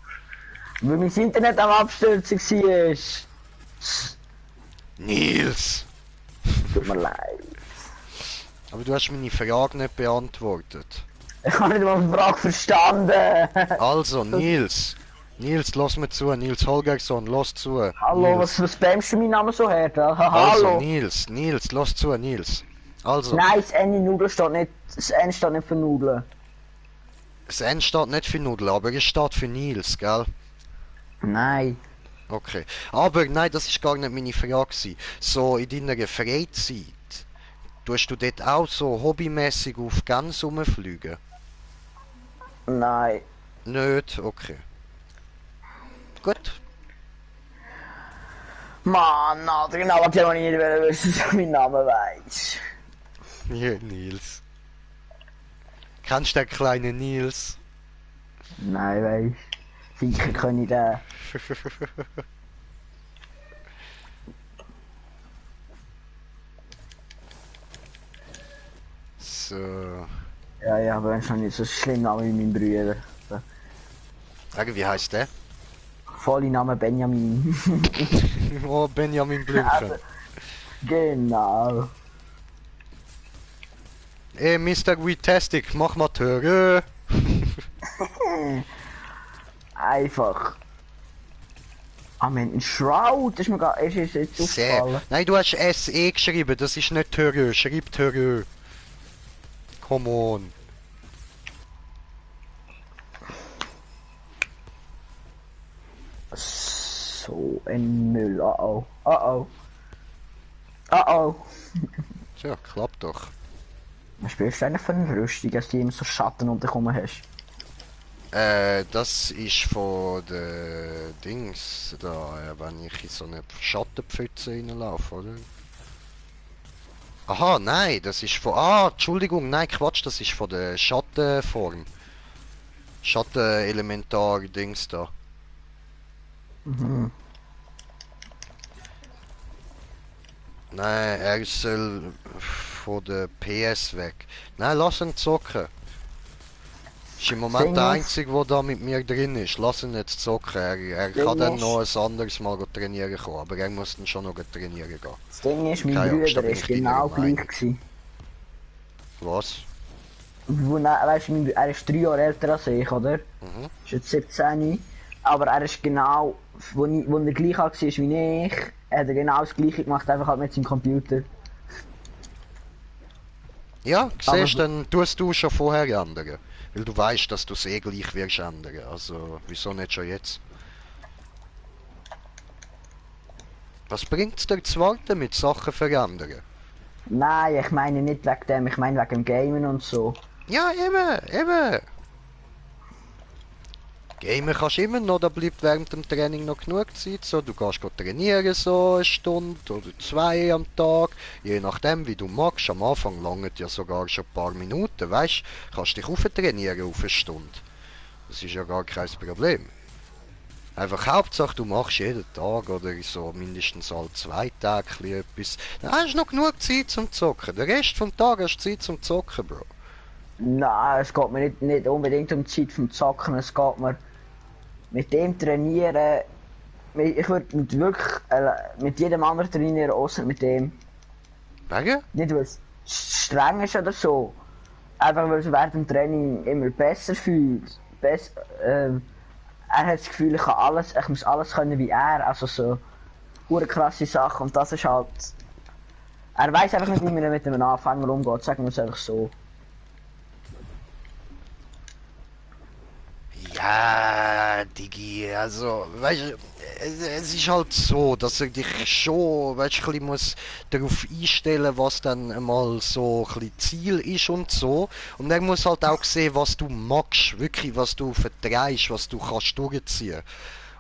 Weil mein Internet am Abstürzen war. Nils! Tut mir leid. Aber du hast meine Frage nicht beantwortet. Ich habe nicht mal die Frage verstanden. Also, Nils. Nils, lass mir zu. Nils Holgersson, lass zu. Hallo, Nils. was spammst du meinen Namen so hart? Also, Hallo. Nils, lass zu, Nils. Also, Nein, das N in Nudeln steht nicht. Das N steht nicht für Nudeln. das N steht nicht für Nudeln, aber es steht für Nils, gell? Nein. Okay. Aber nein, das ist gar nicht meine Frage gewesen. So, in deiner Freizeit, tust du dort auch so hobbymäßig auf Gänse rumfliegen? Nein. Nicht? Okay. Gut. Mann, Alter, genau, was ich nicht wissen, dass ich meinen Namen weiss. Ja, Nils. Kennst du den kleinen Nils? Nein, weiss. Sicher kann ich den. So. Ja, aber wenn schon nicht so schlimm Name wie mein Bruder. Sag, wie heißt der? volle Name Benjamin. Oh, Benjamin Blümchen. Also, genau. Ey, Mr. Wetastic, mach mal Töre. Einfach. Ah, man, ein Shroud, das ist mir gar ist jetzt Sehr. aufgefallen. Nein, du hast SE geschrieben, das ist nicht Töre, schreib Töre. Come on. So ein Müll, oh oh. Oh oh. Oh oh. Tja, klappt doch. Was spielst du eigentlich für eine Rüstung, dass du immer so Schatten um dich herum hast? Das ist von den Dings da, wenn ich in so eine Schattenpfütze reinlaufe, oder? Aha, nein, das ist von... Ah, Entschuldigung, nein, Quatsch, das ist von der Schattenform. Schattenelementar-Dings da. Mhm. Nein, er soll von der PS weg. Nein, lass ihn zocken. Ist im Moment Ding der ist- Einzige, der da mit mir drin ist. Lass ihn jetzt zocken. Er Ding kann dann ist- noch ein anderes Mal trainieren kommen, aber er muss dann schon noch trainieren gehen. Das Ding ist, mein Keine Angst, da Bruder bin ist ich deiner genau gleich Meinung. gewesen. Was? Weißt du, er ist 3 Jahre älter als ich, oder? Mhm. Ist jetzt 17. Aber er ist genau, wo er gleich alt war wie ich, hat er genau das gleiche gemacht, einfach halt mit seinem Computer. Ja, Aber siehst dann tust du schon vorher ändern. Weil du weißt, dass du es eh gleich wirst ändern. Also, wieso nicht schon jetzt? Was bringt es dir zu warten mit Sachen verändern? Nein, ich meine nicht wegen dem, ich meine wegen dem Gamen und so. Ja, eben. Gamen kannst du immer noch, da bleibt während dem Training noch genug Zeit. So, du gehst trainieren so eine Stunde oder 2 am Tag, je nachdem wie du magst. Am Anfang langt ja sogar schon ein paar Minuten, weißt du, kannst dich trainieren auf eine Stunde. Das ist ja gar kein Problem. Einfach Hauptsache du machst jeden Tag oder so mindestens alle 2 Tage etwas. Dann hast du noch genug Zeit zum Zocken. Den Rest vom Tag hast du Zeit zum Zocken, Bro. Nein, es geht mir nicht unbedingt um die Zeit vom Zocken, es geht mir mit dem Trainieren. Ich würde wirklich mit jedem anderen trainieren, außer mit dem. Wegen? Nicht weil es streng ist oder so. Einfach weil es während dem Training immer besser fühlt. Er hat das Gefühl, ich muss alles können wie er. Also so eine krasse Sache. Und das ist halt. Er weiß einfach nicht, wie man mit einem Anfänger umgeht, sagen wir es einfach so. Ja, Digi, also, weißt du, es ist halt so, dass er dich schon, weißt du, ein bisschen muss darauf einstellen, was dann einmal so ein bisschen Ziel ist und so. Und er muss halt auch sehen, was du magst, wirklich, was du vertreibst, was du kannst durchziehen.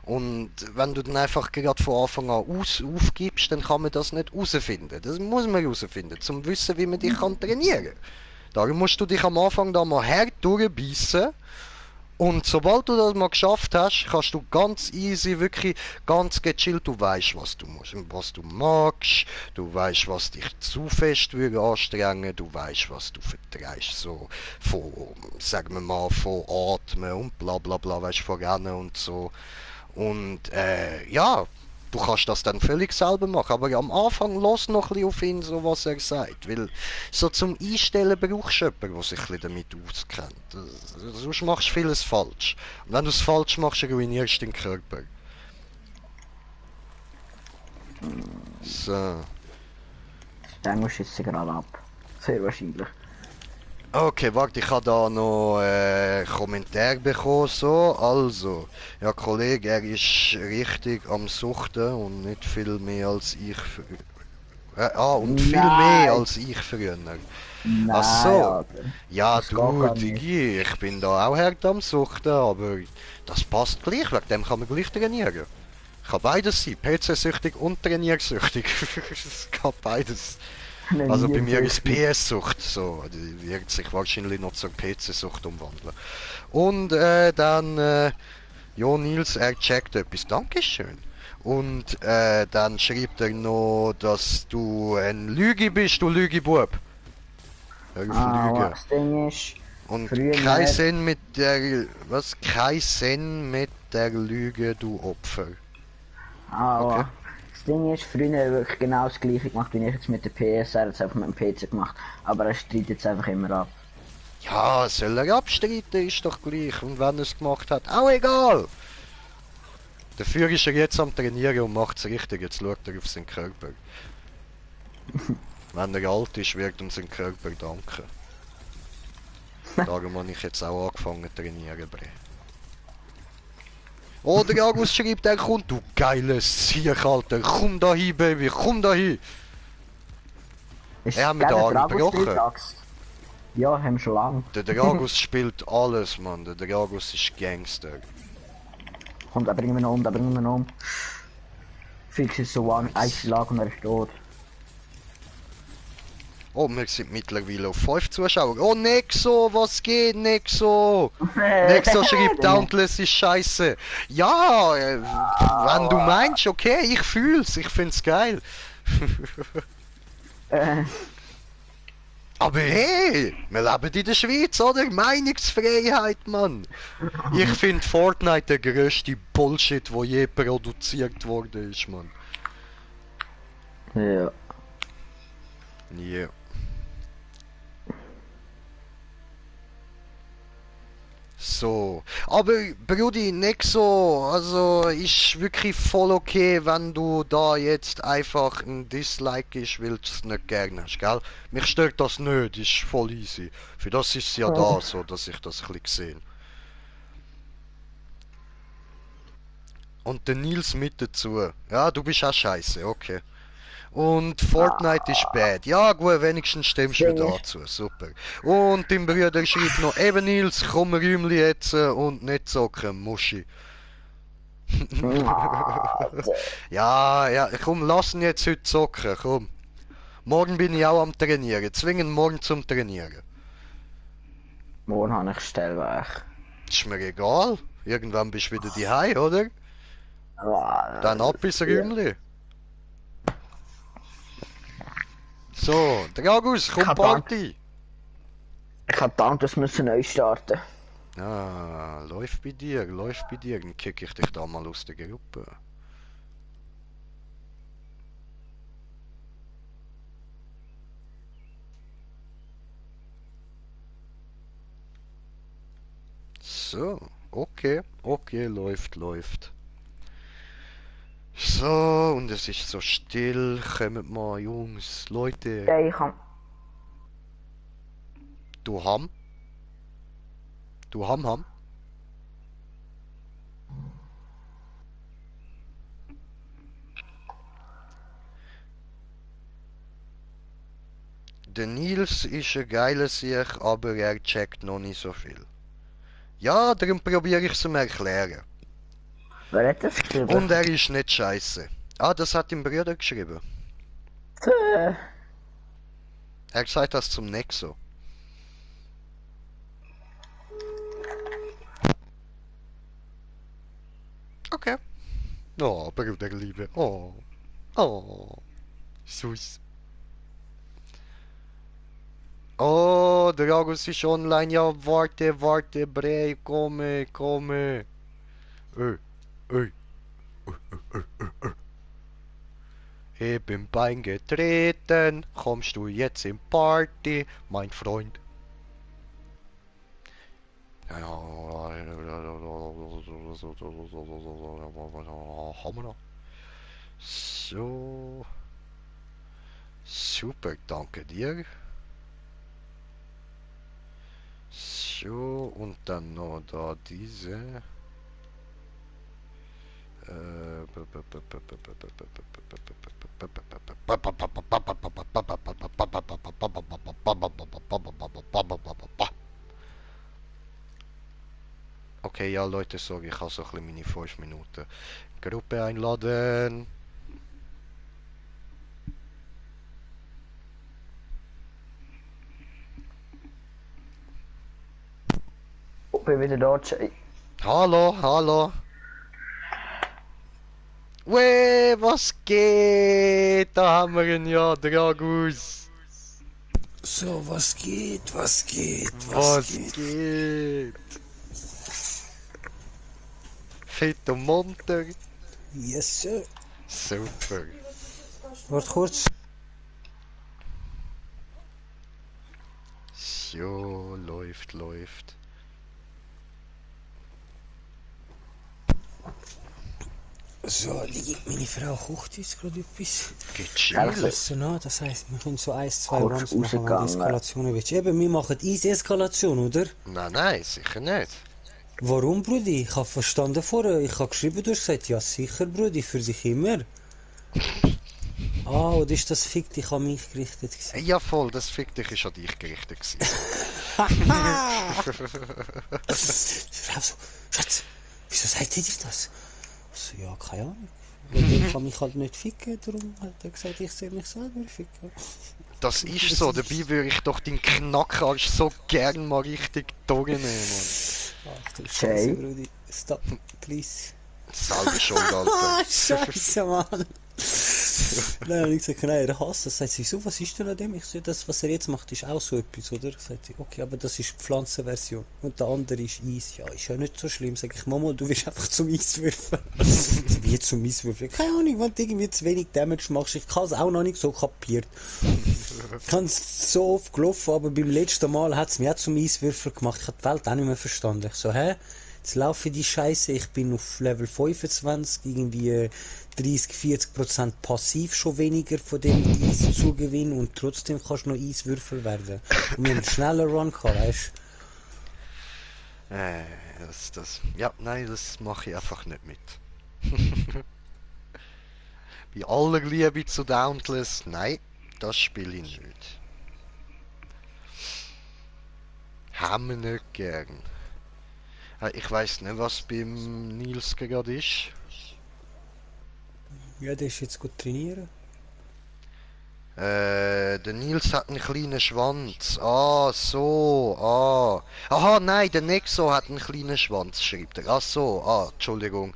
Und wenn du dann einfach gerade von Anfang an aufgibst, dann kann man das nicht herausfinden. Das muss man herausfinden, um zu wissen, wie man dich kann trainieren kann. Darum musst du dich am Anfang da mal hart durchbeissen. Und sobald du das mal geschafft hast, kannst du ganz easy, wirklich ganz gechillt, du weißt, was du musst, was du magst, du weißt, was dich zu fest würde anstrengen, du weißt, was du vertreibst, so von, sagen wir mal, von Atmen und bla bla bla, weißt von Rennen und so. Und ja, du kannst das dann völlig selber machen, aber am Anfang los noch ein bisschen auf ihn, so was er sagt, weil so zum Einstellen brauchst du jemanden, der sich ein bisschen damit auskennt. Sonst machst du vieles falsch. Und wenn du es falsch machst, ruinierst du den Körper. So. Der muss jetzt gerade ab. Sehr wahrscheinlich. Okay, warte, ich habe da noch einen Kommentar bekommen, so, also, ja Kollege, er ist richtig am Suchten und nicht viel mehr als ich und viel Nein. mehr als ich früher. Nein, Ach so. Alter. Ja Das geht du, gar nicht. Digi, ich bin da auch hart am Suchten, aber das passt gleich, wegen dem kann man gleich trainieren. Ich kann beides sein, PC-süchtig und trainiersüchtig. Es geht beides. Also bei mir ist PS-Sucht so, die wird sich wahrscheinlich noch zur PC-Sucht umwandeln. Und dann, Jo Nils, er checkt etwas, Dankeschön. Und dann schreibt er noch, dass du ein Lüge bist, du Lügebub. Hör auf Lügen. Das Ding ist, Und früher kein Sinn mit der, was? Kein Sinn mit der Lüge, du Opfer. Aber Okay. das Ding ist, früher wirklich genau das gleiche gemacht, wie ich jetzt mit der PS, er hat es einfach mit dem PC gemacht. Aber er streitet jetzt einfach immer ab. Ja, soll er abstreiten, ist doch gleich. Und wenn er es gemacht hat, auch egal. Dafür ist er jetzt am Trainieren und macht es richtig. Jetzt schaut er auf seinen Körper. Wenn er alt ist, wird ihm sein Körper danken. Darum habe ich jetzt auch angefangen zu trainieren, Bre. Oh, der Agus schreibt, er kommt. Du geiles Siech, Alter. Komm da hin, Baby. Komm da hin. Ist Er hat mir den gell, Arm der Dragus gebrochen. Dreitags? Ja, haben wir schon lange. Der Dragus spielt alles, Mann. Der Dragus ist Gangster. Komm, da bringen wir ihn um, da bringen wir ihn um. Fix ist so ein Schlag und er ist tot. Oh, wir sind mittlerweile auf 5 Zuschauer. Oh, Nexo, was geht, Nexo? Nexo schreibt, Dauntless ist scheiße. Ja, wenn du meinst, okay, ich fühl's, ich find's geil. Aber hey, wir leben in der Schweiz, oder? Meinungsfreiheit, Mann. Ich find Fortnite der grösste Bullshit, wo je produziert worden ist, Mann. Ja. Ja. So, aber Brudi, Nexo, also ist wirklich voll okay, wenn du da jetzt einfach ein Dislike ist, weil du es nicht gerne hast, gell? Mich stört das nicht, ist voll easy. Für das ist es ja da, so dass ich das ein bisschen sehe. Und der Nils mit dazu. Ja, du bist auch scheiße, okay. Und Fortnite ist bad. Ja gut, wenigstens stimmst du dazu. Super. Und dein Bruder schreibt noch, eben Nils, komm Rühmli jetzt und nicht zocken, Muschi. Ja, ja, komm, lass ihn jetzt heute zocken, komm. Morgen bin ich auch am Trainieren. Zwingen morgen zum Trainieren. Morgen habe ich Stellwerk. Ist mir egal. Irgendwann bist du wieder daheim, oder? Dann ab ins Rühmli. So, Dragus, komm Party! Ich hab Dauntless müssen neu starten. Ah, läuft bei dir, läuft bei dir. Dann kick ich dich da mal aus der Gruppe. So, okay, okay, läuft. So, und es ist so still. Kommt mal, Jungs, Leute. Ja, ich hab... Du Ham? Du Ham? Der Nils ist ein geiler Sieg, aber er checkt noch nicht so viel. Ja, darum probiere ich es ihm erklären. Wer hat das geschrieben? Und er ist nicht scheiße. Ah, das hat ihm Bruder geschrieben. Er sagt das zum Nexo. Okay. Oh, Bruderliebe. Oh. Oh. Süß. Oh, Dragus ist online. Ja, warte, Brei, komme. Ey. Ich bin beigetreten. Kommst du jetzt in Party, mein Freund? Haben wir noch? So. Super, danke dir. So, und dann noch da diese. Okay, ja Leute, sorry, ich habe so ein bisschen meine 5 Minuten. Gruppe einladen. Ich bin wieder dort. Hallo. Weh, was geht? Da haben wir ihn ja, Dragus. So, was geht? Was geht? fit und munter. Yes, sir. Super. Warte kurz. So, läuft. So, meine Frau kocht jetzt gerade etwas. Gechillt. So, no, das heisst, wir können so 1-2 Kurz Runs machen, wenn die rausgegangen. Eskalation willst. Eben, wir machen Easy-Eskalation, oder? Nein, sicher nicht. Warum, Brudi? Ich habe verstanden vorher, ich habe geschrieben, du hast gesagt, ja sicher, Brudi, für dich immer. Ah, oder ist das Fick dich an mich gerichtet gewesen? Ja voll, das Fick dich ist an dich gerichtet gewesen. Die Frau so, Schatz, wieso sagt ihr dir das? Ich so, ja, keine Ahnung. Ich kann mich halt nicht ficken, darum hat er gesagt, ich soll mich selber ficken. Das ist so, dabei würde ich doch den Knackarsch so gern mal richtig durchnehmen, Mann. Ach du Okay. Scheiße, Brudi. Stop, please. Selber schuld, Ah, Alter. Scheiße, Mann. Nein, hab ich gesagt, nein, er hasst das. Sagt sie, so, was ist denn an dem? Ich so, das, was er jetzt macht, ist auch so etwas, oder? Sagt sie, okay, aber das ist die Pflanzenversion. Und der andere ist Eis. Ja, ist ja nicht so schlimm. Sag ich, Mama, du wirst einfach zum Eiswürfeln. Wie zum Eiswürfeln? Keine Ahnung, wenn du irgendwie zu wenig Damage machst. Ich habe es auch noch nicht so kapiert. Ich habe es so oft gelaufen, aber beim letzten Mal hat es mich auch zum Eiswürfel gemacht. Ich habe die Welt auch nicht mehr verstanden. Ich so, hä? Jetzt laufe ich die Scheiße, ich bin auf Level 25, irgendwie 30-40% passiv schon weniger von dem Eis zugewinn und trotzdem kannst du noch Eiswürfel werden. Und wir haben einen schnellen Run gehabt, weißt Nein, das mache ich einfach nicht mit. Bei aller Liebe zu Dauntless, nein, das spiele ich nicht. Haben wir nicht gern. Ich weiß nicht, was beim Nils gerade ist. du? Ja, der ist jetzt gut trainieren. Der Nils hat einen kleinen Schwanz. Ah, so, ah. Aha, nein, der Nexo hat einen kleinen Schwanz, schreibt er. Ach so, Entschuldigung.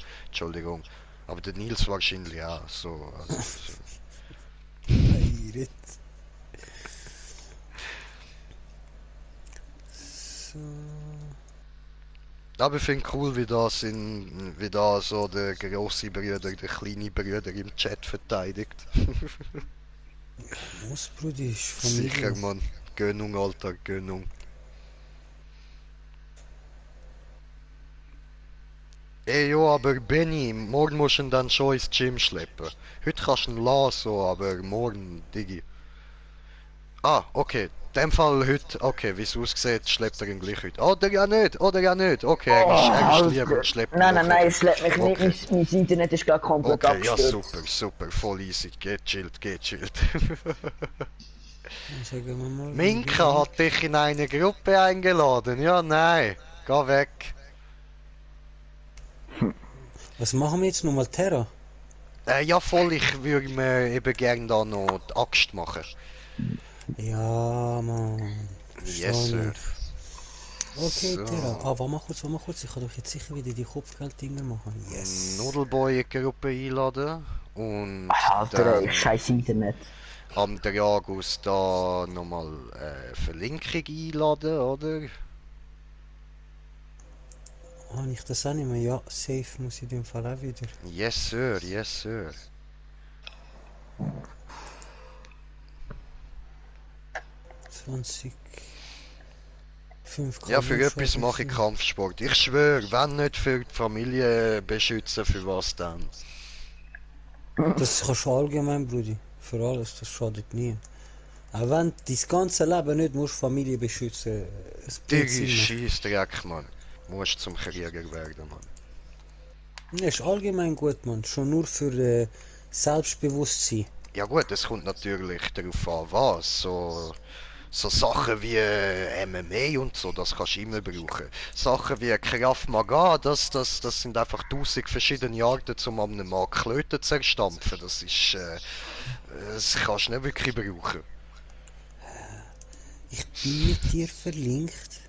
Aber der Nils wahrscheinlich auch, so. Also, so. Heiret. So. Aber ich finde cool, wie da so der grosse Bruder, der kleine Bruder im Chat verteidigt. Was, Brudi, ist Familie. Sicher, Mann. Gönnung, Alter, Gönnung. Ey, jo, aber Benny, morgen musst du ihn dann schon ins Gym schleppen. Heute kannst du ihn lassen, so, aber morgen, Digi. Ah, okay. In dem Fall heute, okay, wie es aussieht, schleppt er ihn gleich heute. Oder ja nicht. Okay, er ist lieb und schleppt ihn Nein, doch nein, heute. es lädt mich Okay. nicht, mein Internet ist gerade komplett Okay, ja abgestürzt. super, voll easy, geht chillt. Dann sagen wir mal. Minka hat dich in eine Gruppe eingeladen, ja nein, geh weg. Was machen wir jetzt nochmal, Terra? Ja voll, ich würde mir eben gern da noch die Axt machen. Ja, Mann. Yes, sir. Okay, So. Terra. Ah, warte mal kurz. Ich kann doch jetzt sicher wieder die Kopfgelddinger machen. Yes. Nudelboy in die Gruppe einladen und Alter, ey, dann scheiß Internet. am Dragos da nochmal Verlinkung einladen, oder? Habe ich das auch nicht mehr? Ja, safe muss ich in dem Fall auch wieder. Yes, sir. 20. 5 Ja, für etwas mache ich Kampfsport. Ich schwöre, wenn nicht für die Familie beschützen, für was dann? Das kannst du allgemein, Brudi. Für alles, das schadet nie. Auch wenn du dein ganze Leben nicht musst Familie beschützen, es bringt Digi, Sinn. Scheissdreck, Mann. Musst zum Krieger werden, Mann. Das ist allgemein gut, Mann. Schon nur für Selbstbewusstsein. Ja gut, es kommt natürlich darauf an, was. So Sachen wie MMA und so, das kannst du immer brauchen. Sachen wie Krav Maga, das sind einfach 1000 verschiedene Arten, um an einem Mann Klöten zu zerstampfen. Das kannst du nicht wirklich brauchen. Ich bin mit dir verlinkt.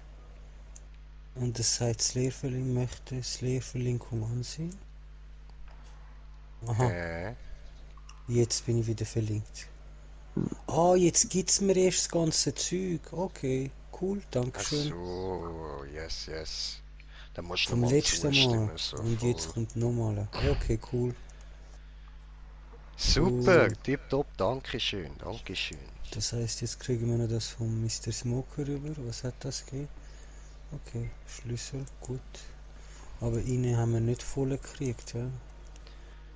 Und es sagt, das Lehrverlink möchte das Lehrverlinkung ansehen. Aha, jetzt bin ich wieder verlinkt. Ah, jetzt gibt's mir erst das ganze Zeug. Okay, cool, danke Ach schön. so, yes. Dann musst du Vom nochmal letzten Mal. zustimmen. So Und voll. jetzt kommt nochmal. Okay, cool. Super, Cool. tipptopp, dankeschön, dankeschön. Das heißt, jetzt kriegen wir noch das von Mr. Smoker rüber. Was hat das gegeben? Okay, Schlüssel, gut. Aber ihn haben wir nicht voll gekriegt, ja.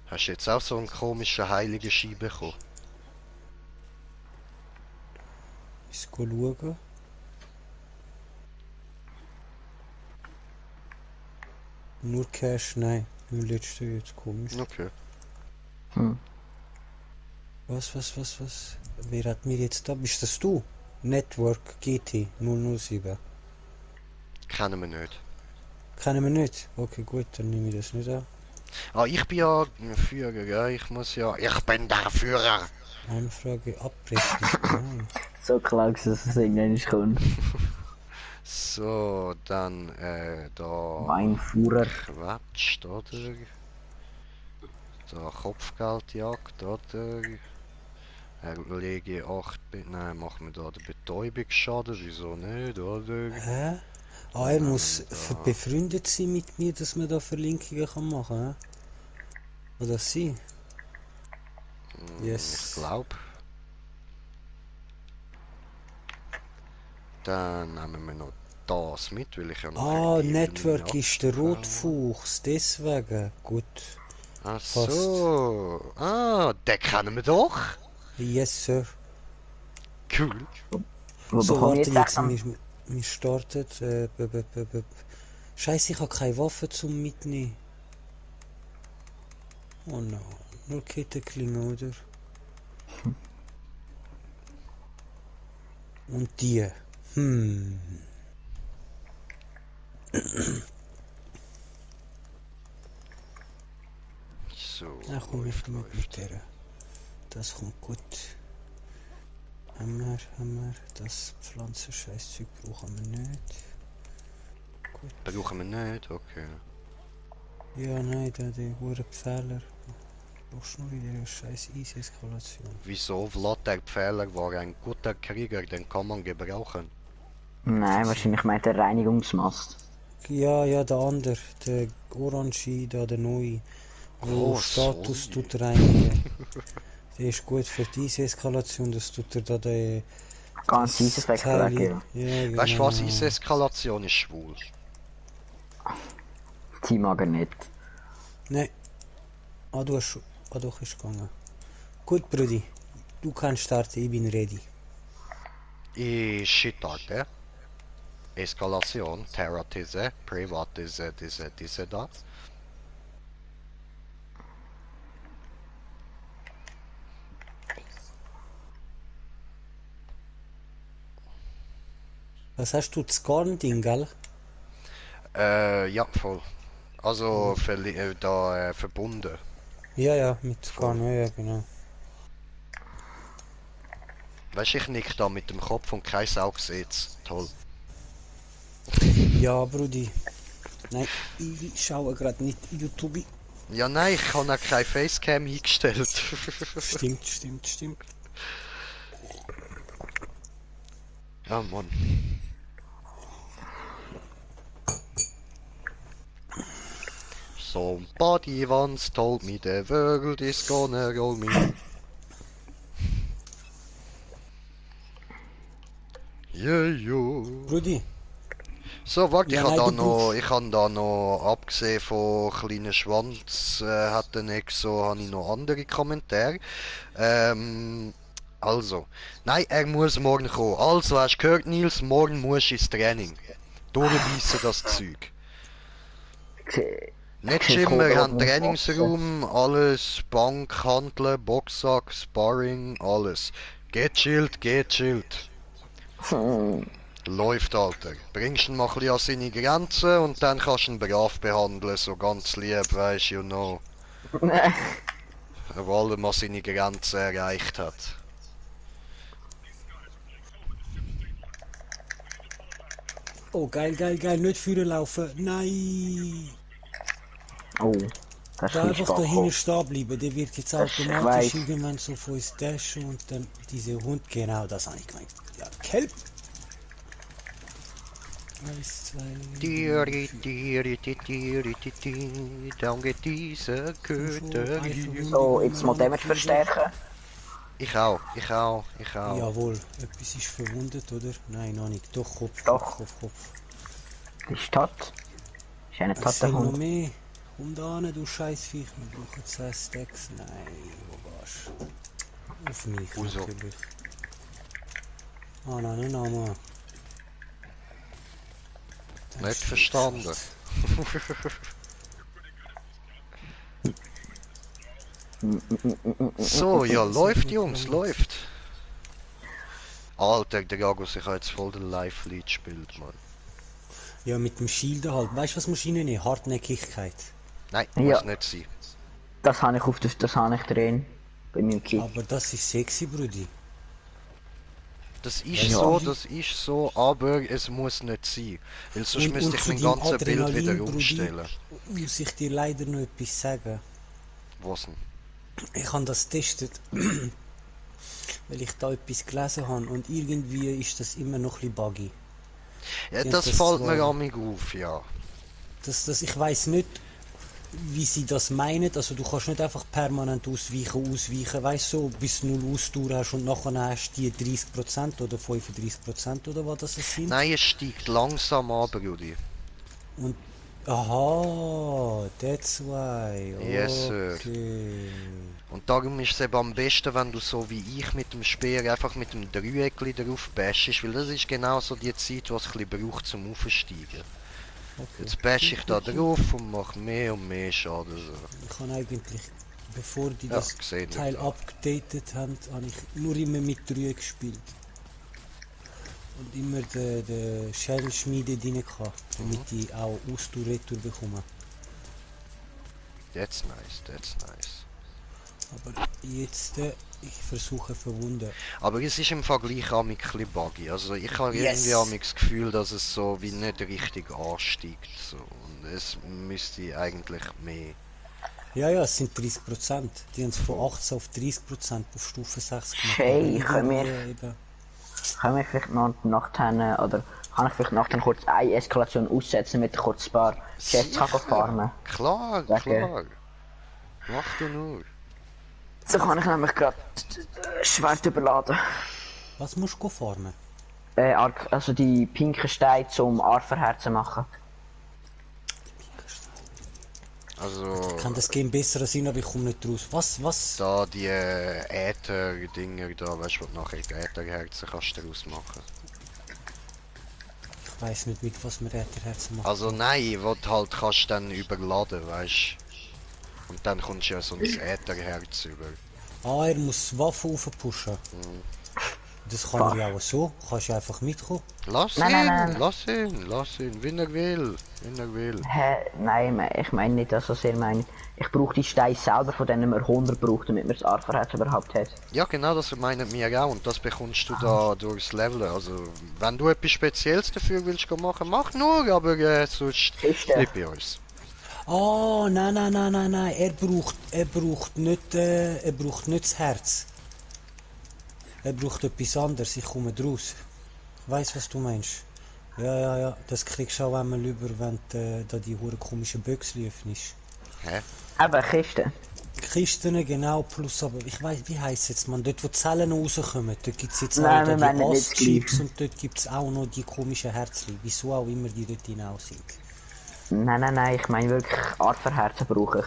Hast du jetzt auch so einen komischen heiligen Schein bekommen? Ich gehe schauen. Nur Cash, nein. Im letzten jetzt komisch. Okay. Was? Wer hat mir jetzt da? Bist das du? Network GT 007. Kennen wir nicht. Kennen wir nicht? Okay, gut, dann nehme ich das nicht an. Ah, ich bin ja ein Führer, gell? Ich muss ja... Ich bin der Führer! Anfrage abberechtigt. Nein. So klar, dass es irgendwann kommt. So, dann, da... Weinfuhrer. Quatsch, oder? Da Kopfgeldjagd, oder? Erlege 8... Nein, machen wir da den Betäubungsschaden, wieso nicht, oder? Hä? Ah, er muss befreundet sein mit mir, dass man da Verlinkungen kann machen kann. Oder sie? Ich Yes. glaube. Dann nehmen wir noch das mit, weil ich ja noch Ah, ein Evil Network ab- ist der Rotfuchs, deswegen. Gut. Ach Fast. so. Ah, den kennen wir doch. Yes, Sir. Cool. Wo So, bekomme warte ich jetzt, jetzt? wir starten. Scheiße, ich habe keine Waffe zum Mitnehmen. Oh no, nur Kettenklingen, oder? Und die. So, Ach komm, ich läuft, mit läuft. der. Das kommt gut. Haben wir. Das Pflanzenscheißzeug brauchen wir nicht. Brauchen wir nicht, okay. Ja, nein, der hure Pfähler. Brauchst du nur in dieser scheiß Eiseskalation. Wieso? Vlad der Pfähler war ein guter Krieger, den kann man gebrauchen. Nein, wahrscheinlich meint der Reinigungsmast. Ja, der andere, der Orange, da der neue, wo Oh, Status so. tut reinigen. Der ist gut für diese Eskalation, das tut er da den Ganz dieses Effekt weggeben. Ja, genau. Weißt du was? Eskalation ist schwul. Die mag er nicht. Nein. Ah, du hast schon. Ah, doch, ist gegangen. Gut, Brudi. Du kannst starten, ich bin ready. Ich starte. Eskalation, Terratise, Privatise, diese da. Was hast du, das Garn-Ding, gell? Ja, voll. Also verbunden. Ja, mit Garn, ja, genau. Weißt du, ich nick da mit dem Kopf und kein Sau sieht's. Toll. Ja, Brudi. Nein, ich schaue gerade nicht YouTube. Ja, nein, ich habe auch keine Facecam eingestellt. Stimmt. Ja, Mann. Somebody once told me the world is gonna roll me. Yeah. Brudi, So, warte, Ja, ich habe nein, da du noch, brauchst- ich habe da noch, abgesehen von kleinen Schwanz, hat der Nexo, habe ich noch andere Kommentare. Also, nein, er muss morgen kommen. Also, hast du gehört, Nils, morgen musst du ins Training. Durchbeissen das Zeug. Nicht Gym, wir haben Trainingsraum, alles, Bank, Handeln, Boxsack, Sparring, alles. Geht chillt. Läuft, Alter. Bringst ihn mal ein bisschen an seine Grenzen und dann kannst du ihn brav behandeln, so ganz lieb, weisst you know. Vor allem, was seine Grenzen erreicht hat. Oh, geil, nicht führen laufen. Nein! Oh, das ist Da ein einfach Spaß. dahinter stehen bleiben. Der wird jetzt Das ich automatisch weiss. irgendwann so von uns dashen und dann dieser Hund, genau das habe ich gemeint. Ja, Kelp! 1, 2, Diri, diri, di, diri, di, di, dann geht dieser Köter hier. So, jetzt mal Damage verstärken. Ich auch, ich auch, ich auch. Jawohl, etwas ist verwundet, oder? Nein, noch nicht. Doch, Kopf, Doch. Kopf, Kopf, Kopf. Ist tot. Ist ein Es sind toter noch Hund. mehr. Komm da hin, du Scheißviech. Wir brauchen 2 Stacks. Nein, wo warst du? Auf mich Uso. natürlich. Ah, nein, Name. Nicht verstanden. So, ja, läuft Jungs, läuft. Alter, der Gagos, ich habe jetzt voll den Live-Lead gespielt, Mann. Ja, mit dem Shield halt. Weißt du, was muss reinnehmen? Hartnäckigkeit. Nein, Ja. muss nicht sein. Das habe ich das habe ich drin. Bei meinem Kit. Aber das ist sexy, Brudi. Das ist Ja. so, das ist so, aber es muss nicht sein. Weil sonst Und- müsste und ich zu mein deinem ganzes Bild Adrenalin, wieder Brudi. umstellen. Muss ich dir leider noch etwas sagen. Was denn? Ich habe das getestet, weil ich da etwas gelesen habe und irgendwie ist das immer noch ein bisschen buggy. Ja, Ja, das das fällt war- mir an mich auf, ja. Ich weiß nicht, wie sie das meinen. Also du kannst nicht einfach permanent ausweichen, weißt du, so, bis du 0 Ausdauer hast und nachher hast du die 30% oder 35% oder was das sind. Nein, es steigt langsam an, Brudi. Und aha, that's why. Yes, sir. Okay. Und darum ist es eben am besten, wenn du so wie ich mit dem Speer einfach mit dem Dreieckli drauf bashst, weil das ist genau so die Zeit, was es ein bisschen braucht zum Aufsteigen. Okay. Jetzt bash ich da drauf und mache mehr und mehr Schaden. So. Ich habe eigentlich, bevor die Ja, das gesehen, Teil ja. abgedatet haben, habe ich nur immer mit 3 gespielt. Und immer den Shell-Schmiede drin gehabt, damit die auch Ausdauer-Retour bekommen. That's nice, that's nice. Aber jetzt, ich versuche verwunden. Aber es ist im Vergleich an mich ein bisschen buggy. Also ich habe Yes. irgendwie an mich das Gefühl, dass es so wie nicht richtig ansteigt. So. Und es müsste eigentlich mehr. Ja, ja, es sind 30%. Die haben es von 18 auf 30% auf Stufe 6 gemacht. Hey, Aber können wir- irgendwie eben- Können wir vielleicht noch nachher, oder kann ich vielleicht nachher kurz eine Eskalation aussetzen, mit kurz ein paar Chests Sicher. farmen? Klar, Danke. klar. Mach du nur. So kann ich nämlich gerade Schwert überladen. Was musst du farmen? Also die pinken Steine zum Arferherzen machen. Also Kann das Game besser sein, aber ich komme nicht raus. Was? da die Äther-Dinger da, weißt du, wo du nachher Ätherherzen kannst du daraus machen. Ich weiß nicht, mit was wir Ätherherzen machen. Also nein, wo du halt kannst dann überladen, weißt du. Und dann kommst du ja so ein Ätherherz über. Ah, er muss Waffen aufpushen. Das kann er ja auch so. Kannst du einfach mitkommen. Lass Nein, ihn, nein, nein. lass ihn, wenn er will, wenn er will. Hä? Nein, ich meine nicht, dass das ihr meint. Ich brauche die Steine selber, von denen wir 100 braucht, damit wir das Arferherz überhaupt hat. Ja genau, das meinen wir auch und das bekommst du da durchs Leveln. Also wenn du etwas Spezielles dafür willst machen, mach nur, aber sonst Kiste. bleib bei uns. Oh, nein. Er braucht nicht das Herz. Er braucht etwas anderes. Ich komme draus. Ich weiss, was du meinst. Ja. Das kriegst du auch einmal über, wenn du da die hure komischen Büchse öffnest. Hä? Eben, Kiste. Kisten genau, plus aber, ich weiss, wie heisst jetzt man, dort wo die Zellen rauskommen, dort gibt es jetzt Nein, auch wir da die meinen nicht das Ast-Chips Gleiche. und dort gibt es auch noch die komischen Herzchen, wieso auch immer die dort hinaus sind. Nein, ich meine wirklich Arferherzen brauche ich.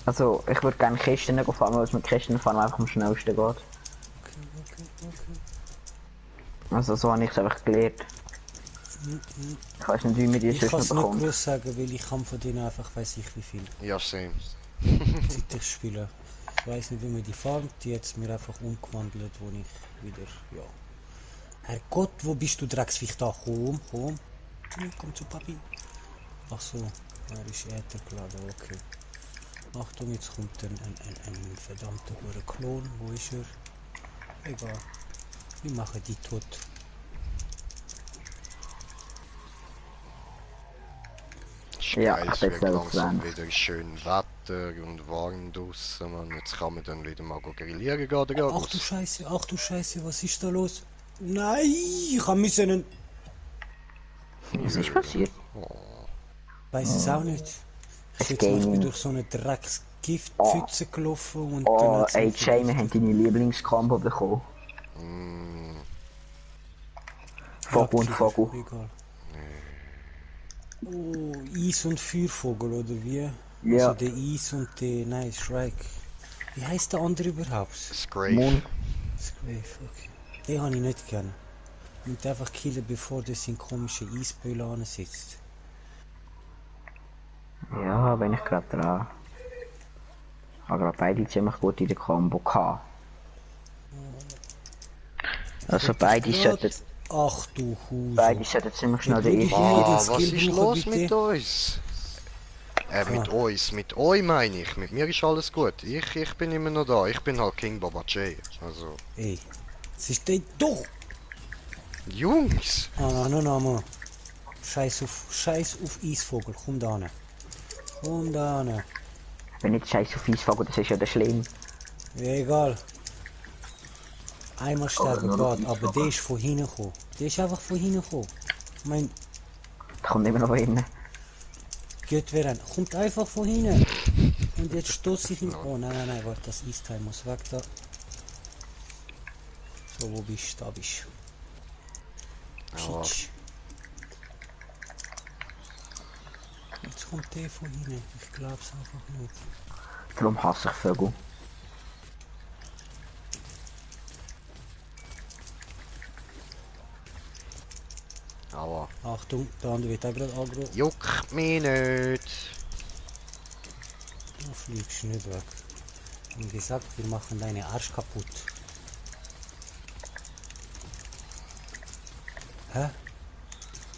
Also, ich würde gerne Kisten fahren, weil es mit Kisten fahren einfach am schnellsten geht. Okay. Also, so habe ich es einfach gelernt. Ich weiß nicht, wie wir die Ich kann sonst es noch nicht bekommen. groß sagen, weil ich kann von denen einfach, weiß ich wie viel, Ja, same. seit ich spiele. Ich weiß nicht, wie man die farmt, die hat mir einfach umgewandelt, wo ich wieder, ja. Herrgott, wo bist du Drecksviech da? Komm. Komm zu Papi. Ach so, er ist Äther geladen, okay. Achtung, jetzt kommt ein verdammter hoher Klon. Wo ist er? Egal. Wir machen die tot. Ist Ja, geil, ich es bin wird selbst langsam dran. wieder schön Wetter. Wetter und warm draussen, Mann. Jetzt kann man dann wieder mal grillieren gehen, oder Ach du Scheiße, was ist da los? Nein, ich hab müssen... Was ist passiert? Weiß es auch nicht. Ich bin zum Beispiel durch so eine Drecksgiftpfütze gelaufen und Oh, hat's mich AJ, wir haben deine Lieblingskombo bekommen. Vogel und Vogel. Egal. Oh, Eis- und Feuervogel, oder wie? Ja. Also der Eis und der... Nein, Shrike. Wie heißt der andere überhaupt? Scrave. Moon. Scrave, okay. Den habe ich nicht gerne. Und einfach killen, bevor der sein komische Eisböller ansitzt. Ja, bin ich gerade dran. Ich habe gerade beide ziemlich gut in der Combo gehabt. Also beide sollten Ach du Hure. ziemlich schnell den ersten Ah, Skill was ist brauchen, los bitte? mit uns? Mit uns, mit euch meine ich. Mit mir ist alles gut. Ich bin immer noch da. Ich bin halt King Baba J. Also. Ey, es ist der doch. Jungs! Ah, no. Scheiß auf Eisvogel, komm da hin. Komm da hin. Wenn nicht scheiß auf Eisvogel, das ist ja der schlimm. Ja, egal. Einmal sterben geht, aber der ist von hinten gekommen. Der ist einfach von hinten gekommen. Mein Da kommt immer noch rein. Gott, wer kommt einfach von hinten. Und jetzt stoße ich ihn. Oh nein, warte, das Eisteil muss weg da. So, wo bist du? Da bist du. Ja. Pitsch. Jetzt kommt der von hinten. Ich glaub's einfach nicht. Darum hasse ich Vögel. Aua. Achtung, der andere wird auch gerade angerufen. Juckt mich nicht. Du fliegst nicht weg. Wie gesagt, wir machen deine Arsch kaputt. Hä?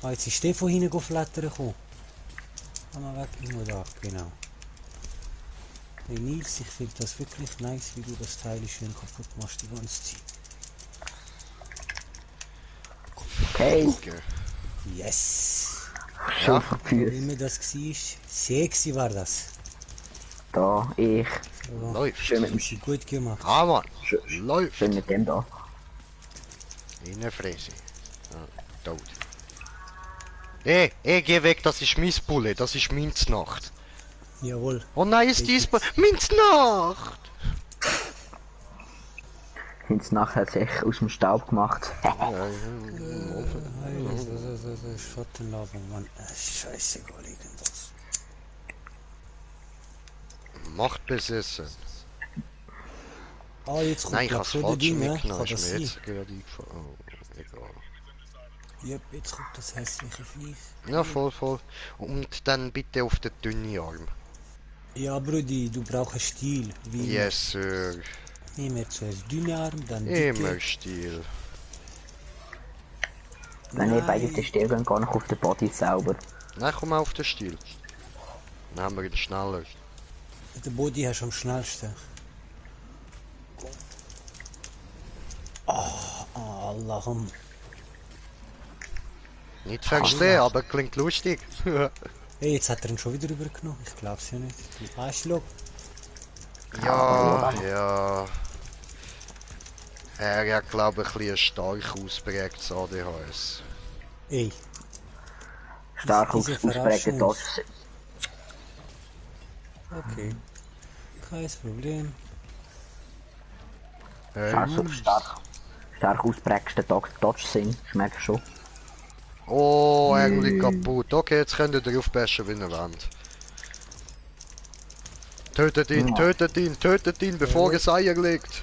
Ah, jetzt ist der von hinten geflattert gekommen. Ah, mal weg, immer da, genau. Hey Nils, ich finde das wirklich nice, wie du das Teil schön kaputt machst die ganze Zeit. Okay, Okay. Yes! schon Ja. Wie verführt. immer das war, sexy war das. Da, ich. So, Läuft. Schön mit dem hast du gut gemacht. Ah, Mann. Läuft. Schön mit dem da. In der Fresse. Ja, tot. Geh weg, das ist mein Bulle, das ist Minznacht. Jawohl. Oh nein, ist dies Minznacht! Hint's nachher sich aus dem Staub gemacht. Schattenlabung, Mann. Scheißegal, irgendwas. Macht besessen. Ah, jetzt kommt Nein, ich glaub, hab's so der falsch Ding, ne? mitgenommen, Kann ist das mir sein? jetzt gerade eingefallen. Oh, egal. Yep, jetzt kommt das hässliche Viech. Ja, voll. Und dann bitte auf den dünnen Arm. Ja, Brudi, du brauchst Stil. Wie Yes, Sir. immer zuerst dünne Arm, dann Immer dicke. Stil. Wenn ihr beide auf den Stil gehen, gar nicht auf den Body sauber. Nein, komm auf den Stil. Dann haben wir ihn schneller. Der Body hast du am schnellsten. Allah. Nicht verstehen, aber klingt lustig. Hey, jetzt hat er ihn schon wieder übergenommen. Ich glaub's ja nicht. Du Arschloch. Ja. Er hat, glaube ich, ein stark ausprägtes ADHS. Ey, Stark Diese ausprägte Verarschung. Dodge. okay. Kein Problem. Also stark ausprägste Dodge sind, schmeckt schon. Oh, eigentlich kaputt. Okay, jetzt könnt ihr drauf bashen, wie ihr wollt. Tötet ihn, bevor es Eier legt.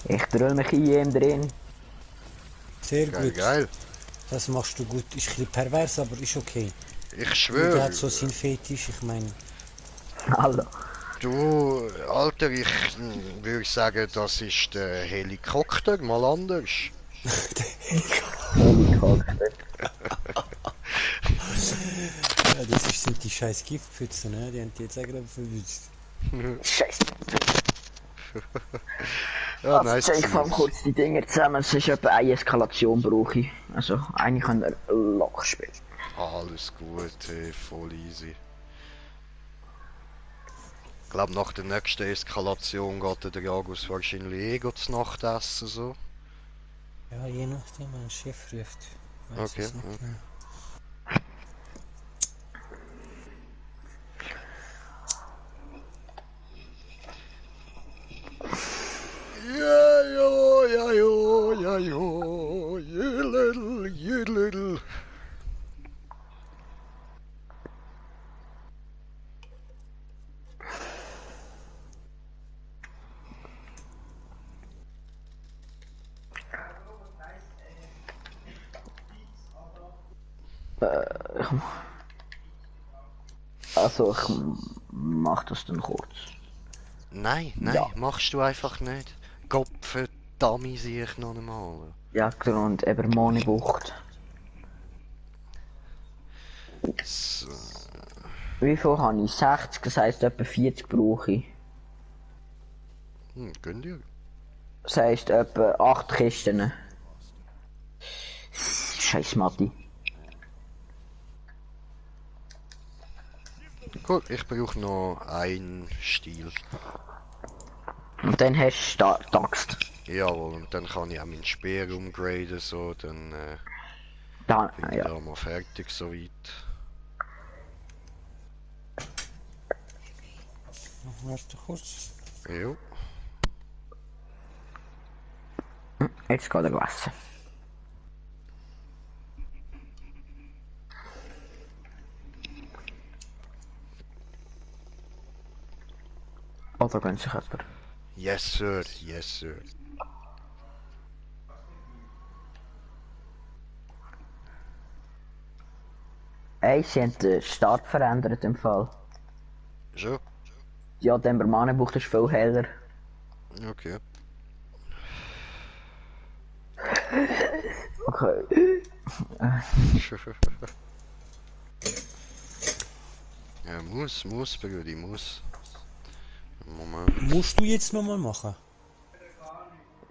Ich drüll mich in ihm drin. Sehr Geil, gut. geil. Das machst du gut. Ist ein bisschen pervers, aber ist okay. Ich Jeder schwöre. hat so seinen Fetisch, ich meine. Hallo. Du, Alter, ich würde sagen, das ist der Helikopter, mal anders. Helikopter. jetzt sind die scheiß Giftpfützen, ne? Die haben die jetzt auch gerade verwünscht. Scheiße. Ja, Also, nice. ich fange kurz die Dinger zusammen, es ist etwa eine Eskalation brauche ich. Also, eigentlich kann er locker spielen. Alles gut, hey, voll easy. Ich glaube, nach der nächsten Eskalation geht der Jagus wahrscheinlich zu Nacht essen, so. Ja, je nachdem, wenn ein Chef ruft. Weiß Okay, es nicht okay. genau. Ja, ja, ja, ja, ja, ja, jidel, jidel. Also, ich mach das dann kurz. Nein, nein, Ja. machst du einfach nicht. Gott verdammt sehe ich noch einmal. Ja, und eben Moneybucht. So. Wie viel habe ich? 60, das heisst etwa 40 brauche ich. Gönn dir. Das heisst etwa 8 Kisten. Scheiß Matti. Gut, ich brauche noch einen Stiel. Und dann hast du die Axt. Jawohl, und dann kann ich auch meinen Speer umgraden, so, dann Da, bin ich ja. da mal fertig soweit. Warte kurz. Jo. Jetzt geht er essen. Oder gönnt sich jemand. Yes sir, yes sir. Ey, sie haben den Start verändert im Fall. Zo, Ja, der Manenbucht ist viel heller. okay. Okay. Ja, muss, Brudi, muss. Moment. Musst du jetzt nochmal machen?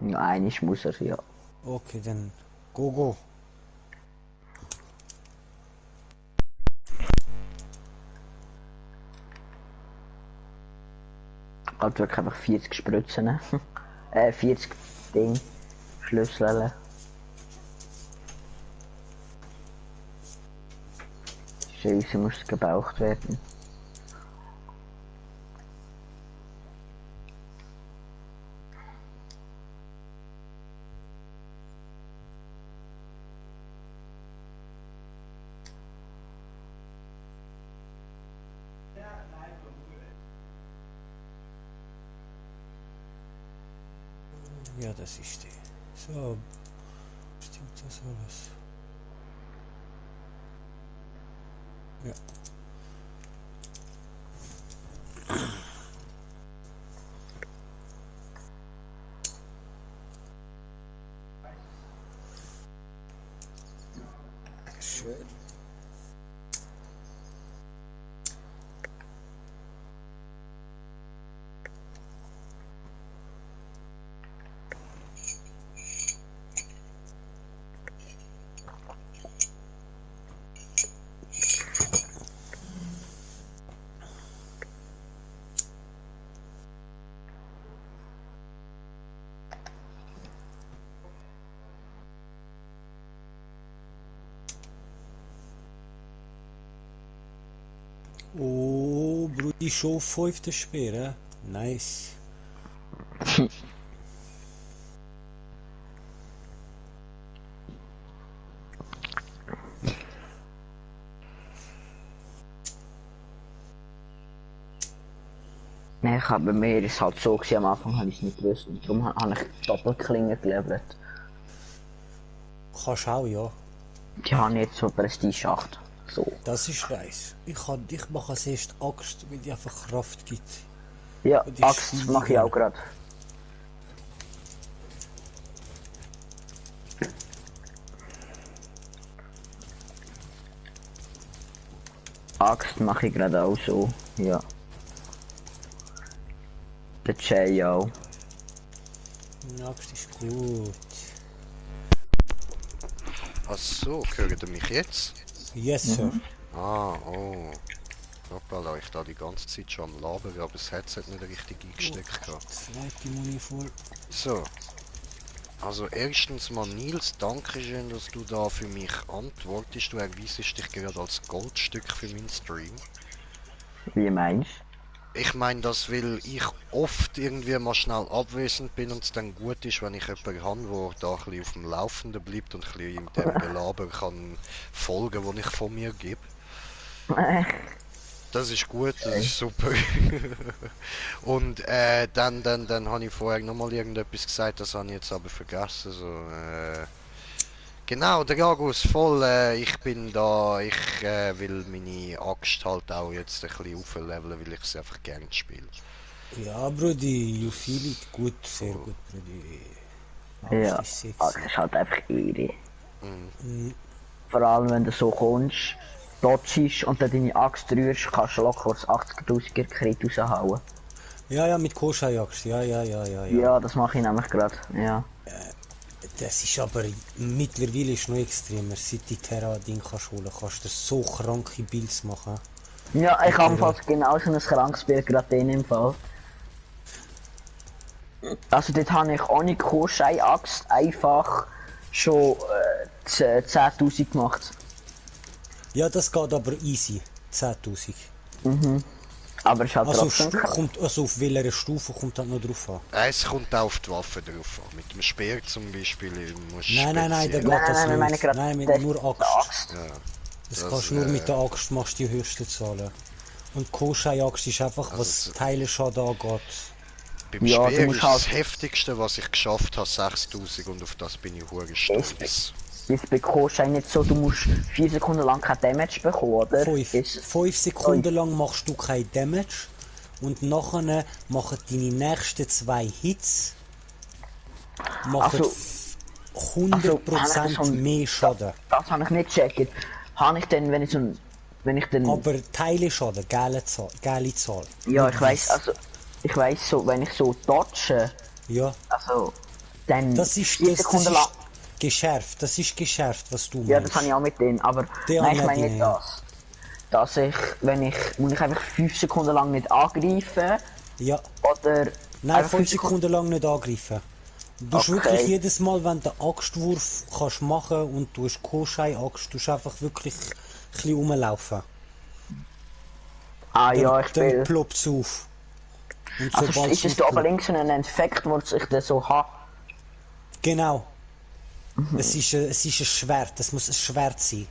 Nein, ich muss er, ja. Okay, dann go. Halt wirklich einfach 40 Spritzen. 40 Ding. Schlüssel. Scheiße, muss gebraucht werden. Ja, das ist die. So. Stimmt das alles? Ja. Schön. Oh, Brudi, schon 5. Speer, nice. Nein, ich habe bei mir ist halt so gewesen, am Anfang habe ich es nicht gewusst und darum habe ich Doppelklingen gelevelt. Kannst auch, ja. Die haben jetzt so Prestige 8. So. Das ist nice. Ich mache als erst Axt, weil die einfach Kraft gibt. Ja, Und die Axt mache ich Schwieriger. auch gerade. Axt mache ich gerade auch so, ja. Der Jay auch. Ja, das ist gut. Ach so, hört ihr mich jetzt? Yes, Sir. Ah, oh. Hoppala, ich da die ganze Zeit schon am Labern, aber das Headset nicht richtig eingesteckt gehabt. Zweite Muni voll. So. Also erstens mal Nils, danke schön, dass du da für mich antwortest. Du erweisest dich gerade als Goldstück für meinen Stream. Wie meinst Ich meine das, weil ich oft irgendwie mal schnell abwesend bin und es dann gut ist, wenn ich jemanden habe, der da ein bisschen auf dem Laufenden bleibt und ein bisschen in dem Gelaber kann folgen, das ich von mir gebe. du? Das ist gut, das ist super. Und dann habe ich vorher nochmal irgendetwas gesagt, das habe ich jetzt aber vergessen. So, genau, der Jagus, voll, ich bin da, ich will meine Axt halt auch jetzt ein bisschen aufleveln, weil ich sie einfach gerne spiele. Ja, Brudi, you feel it. Gut, sehr gut, Brudi. Ja, Axt ist sexy. Axt ist halt einfach Ehre. Mhm. Vor allem wenn du so kommst, dodgest und dann deine Axt rührst, kannst du locker das 80.000er Crit raushauen. Ja, mit Koschei-Axt, ja. Ja, das mache ich nämlich gerade, ja. Das ist aber mittlerweile ist noch extremer. Seit die Terra-Ding kannst holen, kannst du so kranke Builds machen. Ja, ich habe fast genau so ein krankes Bild gerade in dem Fall. Also dort habe ich ohne Koschei-Axt einfach schon 10.000 gemacht. Ja, das geht aber easy. 10.000. Aber es ist halt Also, trotzdem krass. auf welcher Stufe kommt das noch drauf an? Es kommt auch auf die Waffe drauf an. Mit dem Speer zum Beispiel musst du Nein, da speziell- geht das nein, nicht. meine gerade Nein, mit der- nur der Axt. Ja, Das das, kannst du nur mit der Axt machst die höchsten Zahlen. Und Koschei-Axt ist einfach, Also was so- Teileschaden angeht. beim Ja, du Speer musst ist halt- das heftigste, was ich geschafft habe, 6000 und auf das bin ich hure stolz. Jetzt bei Koschei nicht so, du musst 4 Sekunden lang kein Damage bekommen, oder? 5 Sekunden lang machst du kein Damage. Und nachher machen deine nächsten 2 Hits machen Also- 100% habe ich das schon- mehr Schaden. Das habe ich nicht gecheckt. Habe ich denn, wenn ich dann... Aber Teileschaden, geile Zahl. ja, Nicht ich weiß, weiss. also... Ich weiß so, wenn ich so dodge, Ja, also... Dann das ist 4 Sekunden lang... geschärft. Das ist geschärft, was du Ja, meinst. das habe ich auch mit denen, aber... Die nein, ich anderen meine nicht Dinge, ja. das. Dass ich, wenn ich einfach 5 Sekunden lang nicht angreife, Ja. oder... Nein, einfach 5 Sekunden lang nicht angreifen. Du hast Okay. wirklich jedes Mal, wenn du den Axtwurf kannst machen und du hast Koschei-Axt, du hast einfach wirklich ein bisschen rumlaufen. Ah ja, ich Dann will... ploppt's auf. Und Also sobald ist es da oben links so ein Effekt, wo ich das so habe? Genau. Es ist ein Schwert, es muss ein Schwert sein.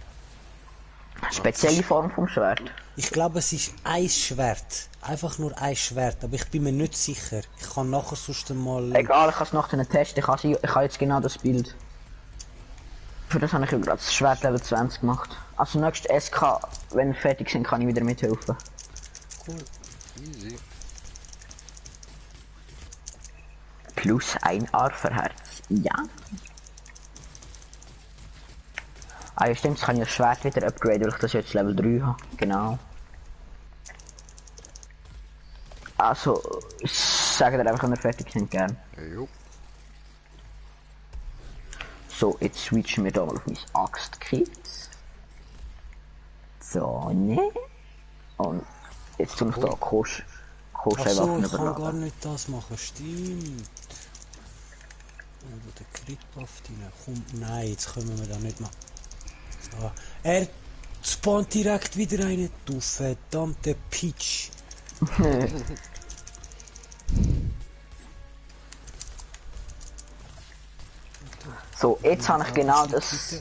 Spezielle Form vom Schwert. Ich glaube, es ist ein Schwert. Einfach nur ein Schwert, aber ich bin mir nicht sicher. Ich kann nachher sonst mal... Egal, ich kann es nach den Test, ich habe jetzt genau das Bild. Für das habe ich ja gerade das Schwert Level 20 gemacht. Also nächstes SK, wenn wir fertig sind, kann ich wieder mithelfen. Cool. Easy. Plus ein Arferherz. Ja. Ah ja stimmt, jetzt kann ich das Schwert wieder upgraden, weil ich das jetzt Level 3 habe. Genau. Also, sagen dir einfach, wenn wir fertig sind, gern. Jo. So, jetzt switchen wir da mal auf mein Axt-Kit. So, ne? Und jetzt tue ich da Achso, Koschei-Waffen ich kann gar überladen. nicht das machen, stimmt. Wo der Crit-Buff rein kommt. Nein, jetzt können wir da nicht machen. So. Er spawnt direkt wieder rein, du verdammte Peach. So, jetzt habe ich genau das.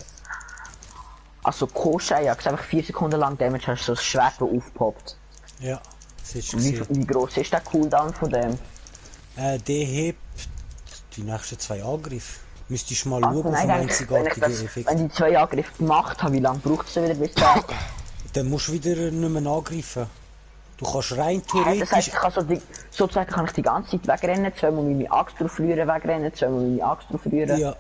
Also Koschei, ja, einfach 4 Sekunden lang Damage hast du so das Schwert, das aufpoppt. Ja, das ist Wie, gesehen. wie groß ist der Cooldown von dem? Der hebt die nächsten 2 Angriffe. Müsstest mal Also, schauen auf nein, einen eigentlich, wenn ich einzigartigen das, Effekt. wenn die 2 Angriffe gemacht habe, wie lange braucht es wieder bis der? Dann musst du wieder nicht mehr angreifen. Du kannst rein Das heisst, theoretisch... ich kann sozusagen kann ich die ganze Zeit wegrennen, zweimal meine Axt drauf rühren, wegrennen, zweimal meine Axt drauf rühren. Ja.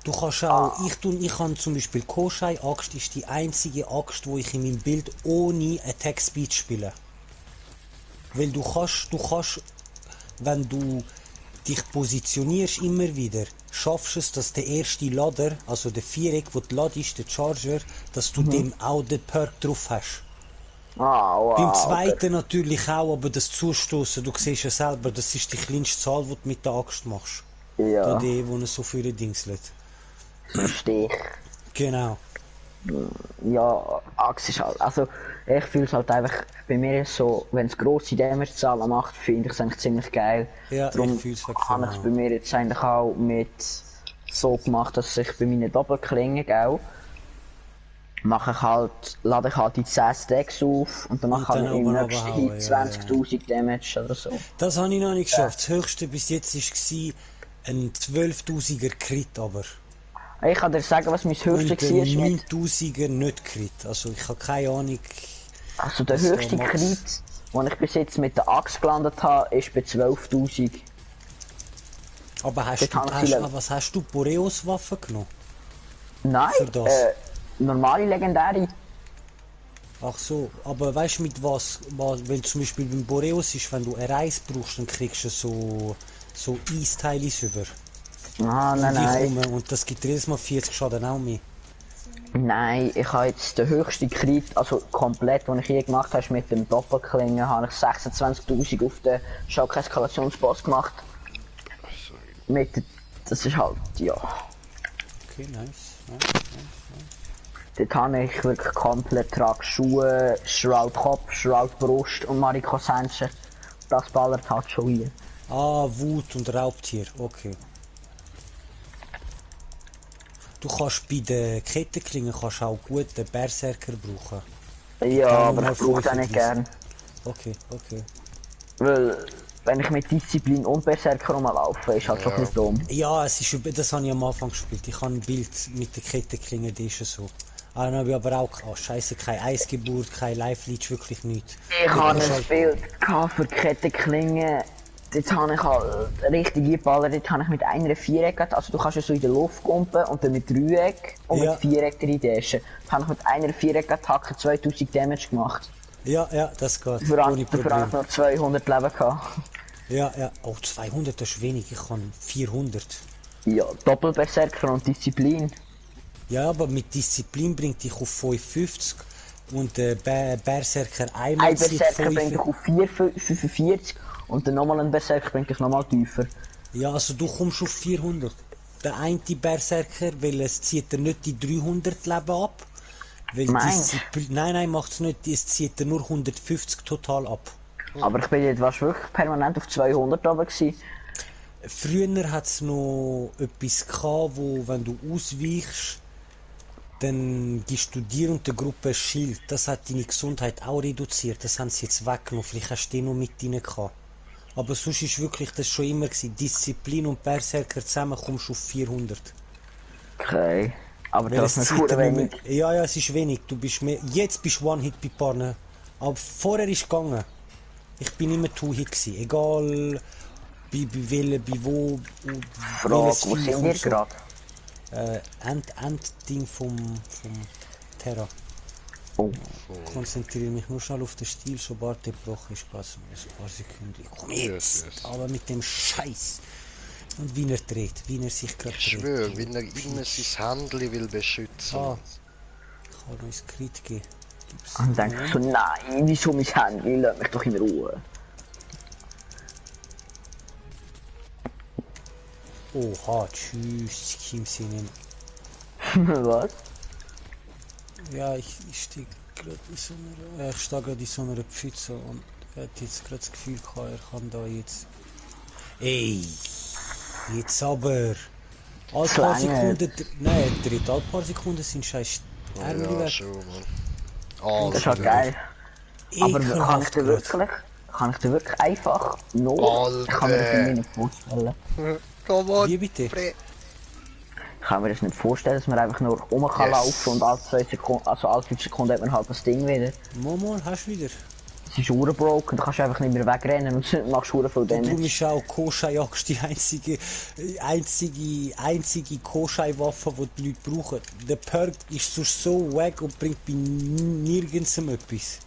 Du kannst auch... Ich kann zum Beispiel Koschei-Axt ist die einzige Axt, wo ich in meinem Bild ohne Attack Speed spiele. Weil du kannst, wenn du dich positionierst immer wieder, schaffst es, dass der erste Lader, also der Viereck, wo du ladest, der Charger, dass du dem auch den Perk drauf hast. Wow. Beim zweiten natürlich auch, aber das Zustoßen, du siehst ja selber, das ist die kleinste Zahl, die du mit der Axt machst. Ja, Die, wo er so für die Dingslet. verstehe ich. Genau. Ja, Axt ist halt, also ich fühle es halt einfach, bei mir ist so, wenn es grosse Damage-Zahlen macht, finde ich es eigentlich ziemlich geil. Ja, Darum ich fühl's wirklich habe ich es auch. bei mir jetzt eigentlich auch mit so gemacht, dass ich bei meinen Doppelklingen, gell, lade ich halt die 10 Stacks auf und dann mache ich dann halt im oben nächsten runterhauen, Hit ja, 20.000 Damage oder so. Das habe ich noch nicht geschafft. Das höchste bis jetzt war ein 12.000er Crit, aber. Ich kann dir sagen, was mein höchster Und ein war mit, 9.000er nicht Crit. Also ich habe keine Ahnung. also der was da höchste Max- Crit, den ich bis jetzt mit der Axt gelandet habe, ist bei 12.000. Aber Das kann ich viele- was hast du? Boreos-Waffen genommen? Nein, Für das? normale legendäre. Ach so, aber weißt du mit weil zum Beispiel beim Boreos ist, wenn du eine Reis brauchst, dann kriegst du so Eisteile über. Ah, nein, Die nein. kommen und das gibt jedes Mal 40 Schaden auch mehr. Nein, ich habe jetzt den höchsten Crit, also komplett, den ich je gemacht habe, ist mit dem Doppelklingen, habe ich 26.000 auf den Schock-Eskalationsboss gemacht. Das ist halt, ja, Okay, nice. dort habe ich wirklich komplett trage Schuhe, Shroud Kopf, Shroud Brust und Mariko Sensche. Das ballert halt schon hier. Ah, Wut und Raubtier, okay. Du kannst bei den Kettenklingen auch gut den Berserker brauchen. Ja, Kann aber mal ich brauche den nicht 35. gern. Okay. Weil, wenn ich mit Disziplin und Berserker rumlaufe, ist halt schon ein bisschen dumm. Ja, das habe ich am Anfang gespielt. Ich habe ein Bild mit den Kettenklingen, das ist ja so. Dann habe ich aber auch, scheiße, keine Eisgeburt, kein Life-Leech, wirklich nichts. Ich habe Das ist ein halt- Bild gehabt für Kettenklingen. Dort habe ich halt richtig geballert. Dort habe ich mit einer Viereck, also du kannst ja so in der Luft kumpen und dann mit Dreieck und Ja. mit Viereck drin dashen. Da habe ich mit einer Viereck-Attacke 2000 Damage gemacht. Ja, das geht. Dafür habe Ohne ich Problem. noch 200 Leben gehabt. Ja. Oh, 200, das ist wenig. Ich kann 400. Ja, Doppelberserker und Disziplin. Ja, aber mit Disziplin bringt dich auf 55 und Berserker Ein einmal zieht Berserker bringt 5. dich auf 45 und dann nochmal ein Berserker bringt dich nochmal tiefer. Ja, also du kommst auf 400. Der eine Berserker, weil es zieht er nicht die 300 Leben ab. Weil Meinst? Nein, macht's nicht. Es zieht er nur 150 total ab. Aber ich bin jetzt wirklich permanent auf 200 oben gewesen. Früher hat es noch etwas gehabt, wo, wenn du ausweichst, dann gibst du dir und der Gruppe ein Schild. Das hat deine Gesundheit auch reduziert. Das haben sie jetzt weggenommen. Vielleicht hast du den noch mit rein gehabt. Aber sonst ist wirklich das schon immer gewesen. Disziplin und Berserker zusammen kommst du auf 400. Okay. Aber Weil das ist es nicht zieht gut er nicht wenig. mehr. Ja, es ist wenig. Du bist mehr. Jetzt bist du One-Hit bei Partner. Aber vorher ist gegangen. Ich bin immer Two-Hit gewesen. Egal bei wo. Frage, welches wo Viech sind und wir so. gerade? End-Ding vom Terra. Oh. Konzentriere mich nur schnell auf den Stil, sobald der gebrochen ist, pass ein paar Sekunden. Komm jetzt! Yes. Aber mit dem Scheiß. Und wie er dreht, wie er sich gerade Ich dreht. schwöre, wenn er immer sein Händchen will beschützen. Ah, ich kann noch ins Crit geben. Gib's Und dann denke ich so, nein, wieso mein Handy? Lass mich doch in Ruhe. Oha, tschüss, Kimsinen. Was? Ja, ich stehe gerade in so einer, ich stehe gerade in so einer Pfütze und er hat jetzt gerade das Gefühl gehabt, er kann da jetzt. Ey, jetzt aber. Alle paar Schlange. Sekunden, nein, er dreht alle paar Sekunden sind scheiß Ärmel Ja, weg. schon, Mann. Ah, Das ist halt geil. Aber kann ich Ekelhaft dir grad. wirklich einfach nur... Ich kann mir das irgendwie nicht vorstellen. Komm on, Wie bitte? Ich kann mir das nicht vorstellen, dass man einfach nur rum kann Yes. laufen und alle 2 Sekunden, also alle 5 Sekunden hat man halt das Ding wieder. Momo, hast du wieder? Sie ist urbroken, da kannst du einfach nicht mehr wegrennen und machst ur viel Darum Damage. ist auch Koschei-Axt die einzige Koschei-Waffe, die die Leute brauchen. Der Perk ist sonst so wack und bringt bei nirgends etwas.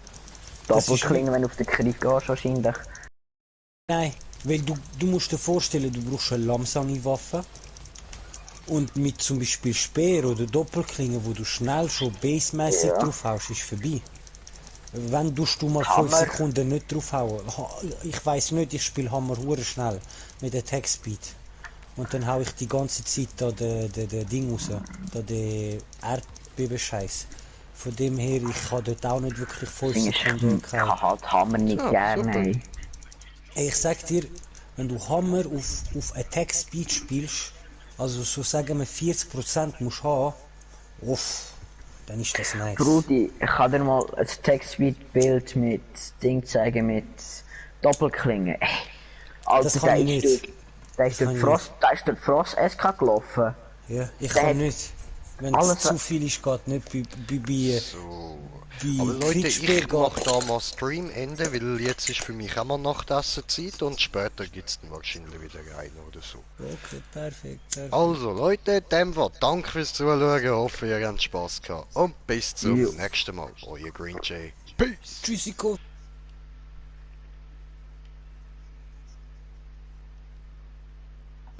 Das ist Doppelklingen, wenn du auf den Krieg gehst, wahrscheinlich. Nein, weil du musst dir vorstellen, du brauchst eine langsame Waffe. Und mit zum Beispiel Speer oder Doppelklingen, wo du schnell schon basemäßig Ja. draufhaust, ist vorbei. Wenn du mal 5 Hammer. Sekunden nicht draufhauen, ich weiß nicht, ich spiele Hammer hure schnell mit Attack Speed. Und dann hau ich die ganze Zeit da den Ding raus, da den Erdbebenscheiß. Von dem her, ich kann dort auch nicht wirklich 5 Ding ist, Sekunden ich kein. kann halt Hammer nicht Ja, gerne. super. Ey. Ey, ich sag dir, wenn du Hammer auf Attack Speed spielst, also so sagen wir 40% musst haben, uff, dann ist das nice. Brudi, ich kann dir mal ein Text-Bild mit Ding zeigen, mit Doppelklingen. Ey, Alter, Das kann ich nicht. Der ist Das durch kann ich Frost, der ist durch Frost SK gelaufen. Ja, ich Der kann hat nicht. Wenn alles- es zu viel ist, geht nicht. Bei So. Bei Aber Leute, Kriegsspiel ich mach geht- da mal Streamende, weil jetzt ist für mich auch mal Nachtessen-Zeit und später gibt's dann wahrscheinlich wieder rein oder so. Okay, perfekt. Also Leute, dem war danke fürs Zuschauen, hoffe ihr habt Spaß gehabt und bis zum Jo. nächsten Mal. Euer Green Jay. Peace! Tschüssiko.